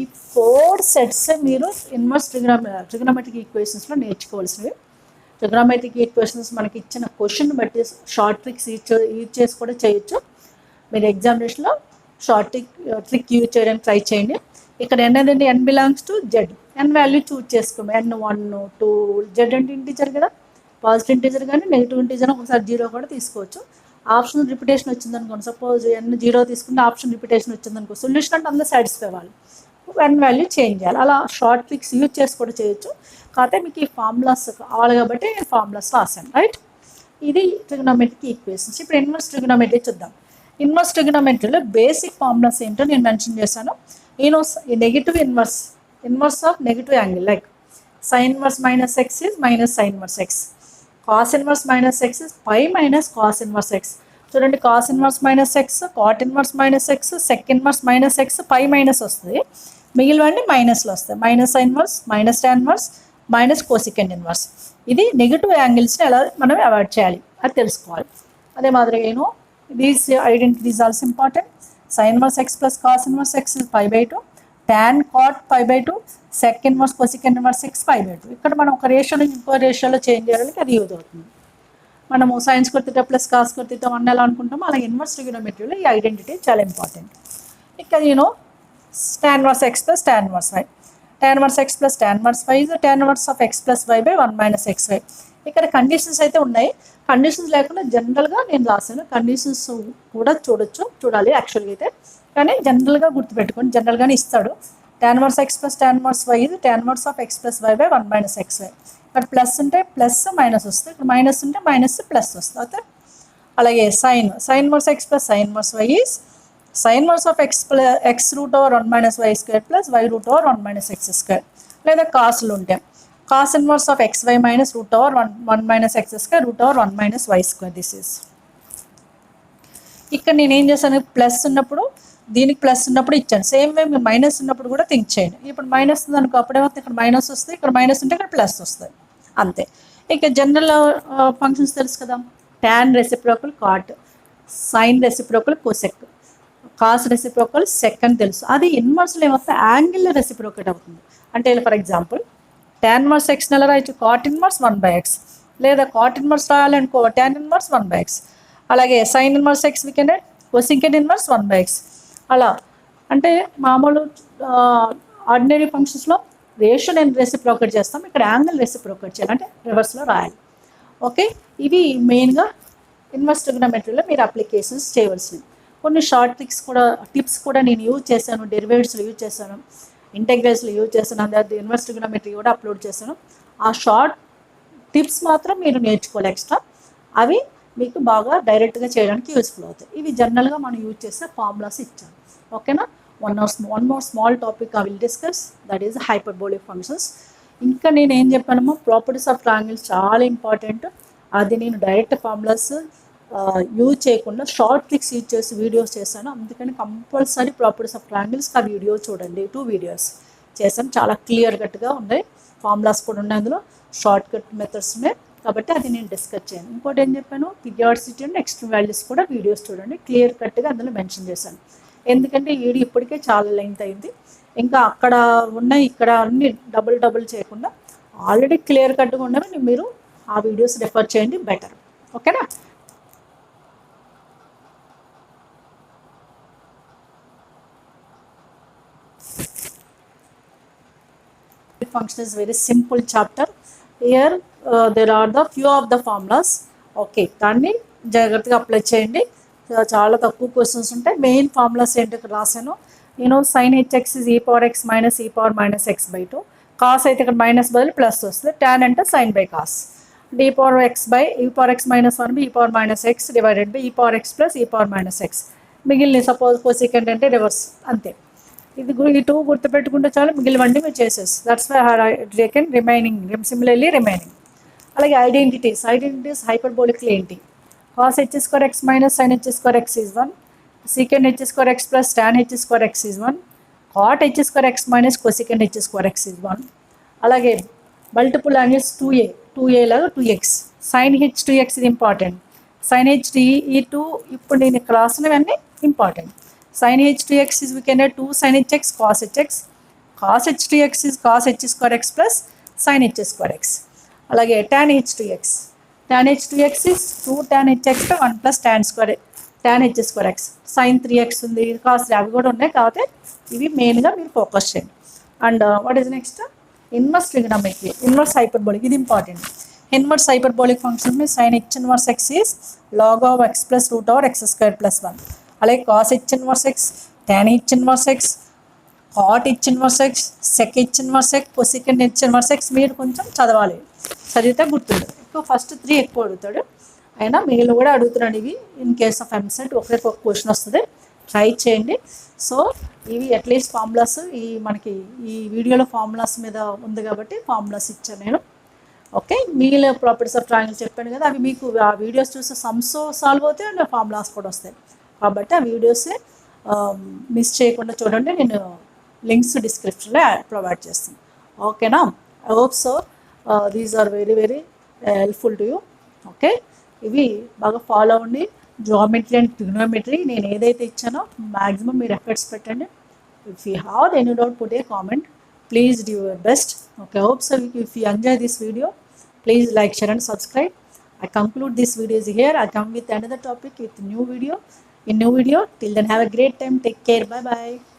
ఈ 4 sets మీరు inverse trigonometric ఈక్వేషన్స్లో నేర్చుకోవాల్సినవి. Trigonometric equations మనకి ఇచ్చిన question బట్టి short tricks use చేసి కూడా చేయొచ్చు. మీరు ఎగ్జామినేషన్లో షార్ట్ ట్రిక్ యూజ్ చేయడానికి ట్రై చేయండి. ఇక్కడ n అనేది n belongs to Z. n value choose చేసుకోండి. n 1 2 జెడ్ అంటే ఇంటీజర్ కదా, పాజిటివ్ ఇంటీజర్ కానీ నెగిటివ్ ఇంటీజర్ ఒకసారి 0 కూడా తీసుకోవచ్చు. ఆప్షన్ రిపిటేషన్ వచ్చిందనుకోండి, సపోజ్ n 0 తీసుకుంటే ఆప్షన్ రిపిటేషన్ వచ్చిందనుకో, సొల్యూషన్ అంటే అందరూ సాటిస్ఫై అవ్వాలి, n వాల్యూ చేంజ్ చేయాలి. అలా షార్ట్ ట్రిక్స్ యూజ్ చేసి కూడా చేయొచ్చు. కాకపోతే మీకు ఈ ఫార్ములాస్ కావాలి కాబట్టి నేను ఫార్ములాస్ రాశాను. రైట్. ఇది ట్రిగోనోమెట్రిక్ ఈక్వేషన్స్. ఇప్పుడు ఇన్వర్స్ ట్రిగోనోమెట్రీ చూద్దాం. ఇన్వర్స్ ట్రిగోనోమెట్రీలో బేసిక్ ఫార్ములాస్ ఏంటో నేను మెన్షన్ చేశాను. Negative inverse of negative angle like sine inverse minus x is minus sine inverse x, cos inverse minus x is pi minus cos inverse x. చూడండి, cos inverse minus x, cot inverse minus x, sec inverse minus x, pi minus వస్తుంది, మిగిలినవన్నీ మైనస్లో వస్తాయి. Minus sine inverse, minus tan inverse, minus cosecant inverse. ఇది negative యాంగిల్స్ని ఎలా మనం avoid చేయాలి అది తెలుసుకోవాలి. అదే మాదిరిగా these identities also important. Sine inverse x plus cos inverse x is π/2, tan cot π/2, sec inverse cosecant inverse x π/2. ఇక్కడ మనం ఒక రేషియో నుంచి ఇంకో రేషియోలో చేంజ్ చేయడానికి అది యూజ్ అవుతుంది. మనము sine square theta plus cos square theta 1 ఎలా అనుకుంటామో అలా ఇన్వర్స్ ట్రిగోనోమెట్రీలో ఈ ఐడెంటిటీ చాలా ఇంపార్టెంట్. ఇక్కడ tan inverse x plus tan inverse y, tan inverse x plus tan inverse y is tan inverse of x plus why by 1 - xy. ఇక్కడ conditions అయితే ఉన్నాయి. Conditions లేకుండా జనరల్గా నేను రాశాను. కండిషన్స్ కూడా చూడాలి యాక్చువల్గా అయితే, కానీ జనరల్గా గుర్తుపెట్టుకోండి. జనరల్గానే ఇస్తాడు. tan inverse x plus tan inverse y ఇది tan inverse of x plus why by 1 - xy. ఇక్కడ ప్లస్ ఉంటే ప్లస్ మైనస్ వస్తుంది, ఇక్కడ మైనస్ ఉంటే మైనస్ ప్లస్ వస్తుంది. అయితే అలాగే sine inverse x plus sine inverse y is sine inverse of x root over 1 - y² plus y root over 1 - x². లేదా కాసులు ఉంటాయి. cos inverse of xy minus root over 1 minus x square root over 1 minus y square. This is. ఇక్కడ నేను ఏం చేశాను, plus ఉన్నప్పుడు దీనికి plus ఉన్నప్పుడు ఇచ్చాను. సేమ్ వే మీరు మైనస్ ఉన్నప్పుడు కూడా థింక్ చేయండి. ఇప్పుడు మైనస్ ఉంది అనుకో, అప్పుడేమవుతుంది, ఇక్కడ మైనస్ వస్తుంది, ఇక్కడ మైనస్ ఉంటే ఇక్కడ ప్లస్ వస్తుంది, అంతే. ఇక జనరల్ ఫంక్షన్స్ తెలుసు కదా, tan reciprocal cot, sine reciprocal cosec, cos reciprocal sec అని తెలుసు. అది ఇన్వర్స్లో ఏమవుతుంది, యాంగిల్ రెసిప్రోకేట్ అవుతుంది. అంటే for example tan inverse x నెల రాయొచ్చు, కాట్ ఇన్వర్స్ 1/x, లేదా కాట్ ఇన్వర్స్ రాయాలనుకో tan ఇన్వర్స్ 1/x. అలాగే సైన్ ఇన్వర్స్ ఎక్స్ వీకెండ్ కొసెకెండ్ ఇన్వర్స్ 1/x. అలా అంటే మామూలు ఆర్డినరీ ఫంక్షన్స్లో రేషియో నేను రెసిప్రోకేట్ చేస్తాం, ఇక్కడ యాంగిల్ రెసిప్రోకేట్ చేయాలి, అంటే రివర్స్లో రాయాలి. ఓకే, ఇవి మెయిన్గా ఇన్వర్స్ ట్రిగ్నోమెట్రీలో మీరు అప్లికేషన్స్ చేయవలసినవి. కొన్ని షార్ట్ టిప్స్ కూడా నేను యూజ్ చేశాను, డెరివేటివ్స్లో యూజ్ చేశాను, ఇంటెగ్రల్స్లో యూజ్ చేశాను, అందరి ఇన్వర్స్ ట్రిగ్నోమెట్రీ కూడా అప్లోడ్ చేశాను. ఆ షార్ట్ టిప్స్ మాత్రం మీరు నేర్చుకోవాలి ఎక్స్ట్రా, అవి మీకు బాగా డైరెక్ట్గా చేయడానికి యూస్ఫుల్ అవుతాయి. ఇవి జనరల్గా మనం యూజ్ చేసే ఫార్ములాస్ ఇచ్చాను. ఓకేనా, one more small topic I will discuss, that is hyperbolic functions. ఇంకా నేను ఏం చెప్పానమో ప్రాపర్టీస్ ఆఫ్ ట్రయాంగిల్స్ చాలా ఇంపార్టెంట్. అది నేను డైరెక్ట్ ఫార్ములాస్ యూజ్ చేయకుండా షార్ట్ ట్రిక్స్ యూజ్ చేసి వీడియోస్ చేశాను. అందుకని కంపల్సరీ ప్రాపర్టీస్ ఆఫ్ ట్రయాంగిల్స్ ఆ వీడియో చూడండి. 2 వీడియోస్ చేశాను, చాలా క్లియర్ కట్గా ఉన్నాయి, ఫార్ములాస్ కూడా ఉన్నాయి అందులో, షార్ట్ కట్ మెథడ్స్ ఉన్నాయి, కాబట్టి అది నేను డిస్కస్ చేయను. ఇంకోటి ఏం చెప్పాను, పీరియాడిసిటీ అండ్ ఎక్స్ట్రీమ్ వాల్యూస్ కూడా వీడియోస్ చూడండి, క్లియర్ కట్గా అందులో మెన్షన్ చేశాను. ఎందుకంటే ఈ వీడియో ఇప్పటికే చాలా లెంగ్త్ అయింది, ఇంకా అక్కడ ఉన్నాయి ఇక్కడ అన్ని డబుల్ చేయకుండా ఆల్రెడీ క్లియర్ కట్గా ఉన్నవి మీరు ఆ వీడియోస్ రెఫర్ చేయండి, బెటర్. ఓకేనా, function is very simple chapter. Here there are the few of the formulas. Okay, దాన్ని జాగ్రత్తగా అప్లై చేయండి, చాలా తక్కువ క్వశ్చన్స్ ఉంటాయి. మెయిన్ ఫార్ములాస్ ఏంటో ఇక్కడ రాశాను నేను. sin hx is e power x minus e power minus x/2. Cos అయితే ఇక్కడ మైనస్ బదులు ప్లస్ వస్తుంది, tan అంటే sin by cos, e power x minus 1 by e power minus x divided by e power x plus e power minus x. మిగిలిన suppose cosecant అంటే reverse, అంతే. ఇది ఈ 2 గుర్తుపెట్టుకుంటే చాలు, మిగిలినవన్నీ మీరు చేసేసి, that's why remaining similarly remaining. అలాగే ఐడెంటిటీస్ హైపర్బోలిక్లు ఏంటి, cos h square x minus sin h square x is 1, secant h square x plus tan h square x is 1, cot h square x minus cosecant h square x is 1. అలాగే multiple angles 2a లాగా 2x, sin h 2x ఇది important, sin h ఈ 2 ఇప్పుడు నేను ఇక్కడ రాసినవన్నీ important. sin h 2x is we can add 2 sin hx cos hx, cos h 2x is cos h square x plus sin h square x. అలాగే tan h 2x is 2 tan hx 1 plus tan h square x, sin 3x ఉంది, cos 3, అవి కూడా ఉన్నాయి, కాబట్టి ఇవి మెయిన్గా మీరు focus చేయండి. And what is next, inverse trigonometry, inverse hyperbolic, ఇది ఇంపార్టెంట్. ఇన్వర్స్ హైపర్బోలిక్ ఫంక్షన్ మీద sin h inverse x is log of x plus root over x square plus 1. అలాగే cos h inverse x, tan h inverse x, cot h inverse x, sec h inverse x, cosecant h inverse x మీరు కొంచెం చదవాలి, చదివితే గుర్తుండదు. ఎక్కువ first 3 ఎక్కువ అడుగుతాడు, అయినా మిగిలిన కూడా అడుగుతున్నాడు. ఇవి ఇన్ కేస్ ఆఫ్ ఎంసెట్ ఒకే ఒక క్వశ్చన్ వస్తుంది, ట్రై చేయండి. సో ఇవి అట్లీస్ట్ ఫార్ములాస్ మనకి ఈ వీడియోలో ఫార్ములాస్ మీద ఉంది కాబట్టి ఫార్ములాస్ ఇచ్చాను నేను. ఓకే, మిగిలిన ప్రాపర్టీస్ ఆఫ్ ట్రయాంగిల్ చెప్పాను కదా, అవి మీకు ఆ వీడియోస్ చూస్తే సమ్స్ సాల్వ్ అవుతాయి అండ్ ఫార్ములాస్ కూడా వస్తాయి, కాబట్టి ఆ వీడియోసే మిస్ చేయకుండా చూడండి. నేను లింక్స్ డిస్క్రిప్షన్లో ప్రొవైడ్ చేస్తాను. ఓకేనా, I hope so these are very very helpful to you. Okay, ఇవి బాగా ఫాలో అవ్వండి. జియోమెట్రీ అండ్ ట్రిగ్నోమెట్రీ నేను ఏదైతే ఇచ్చానో మ్యాక్సిమం మీరు ఎఫర్ట్స్ పెట్టండి. If you have any doubt put a comment, please do your best. Okay, hope so if you enjoy this video, please like, share and subscribe. I conclude this video here. I come with another topic with new video. Till then, have a great time. Take care. Bye bye.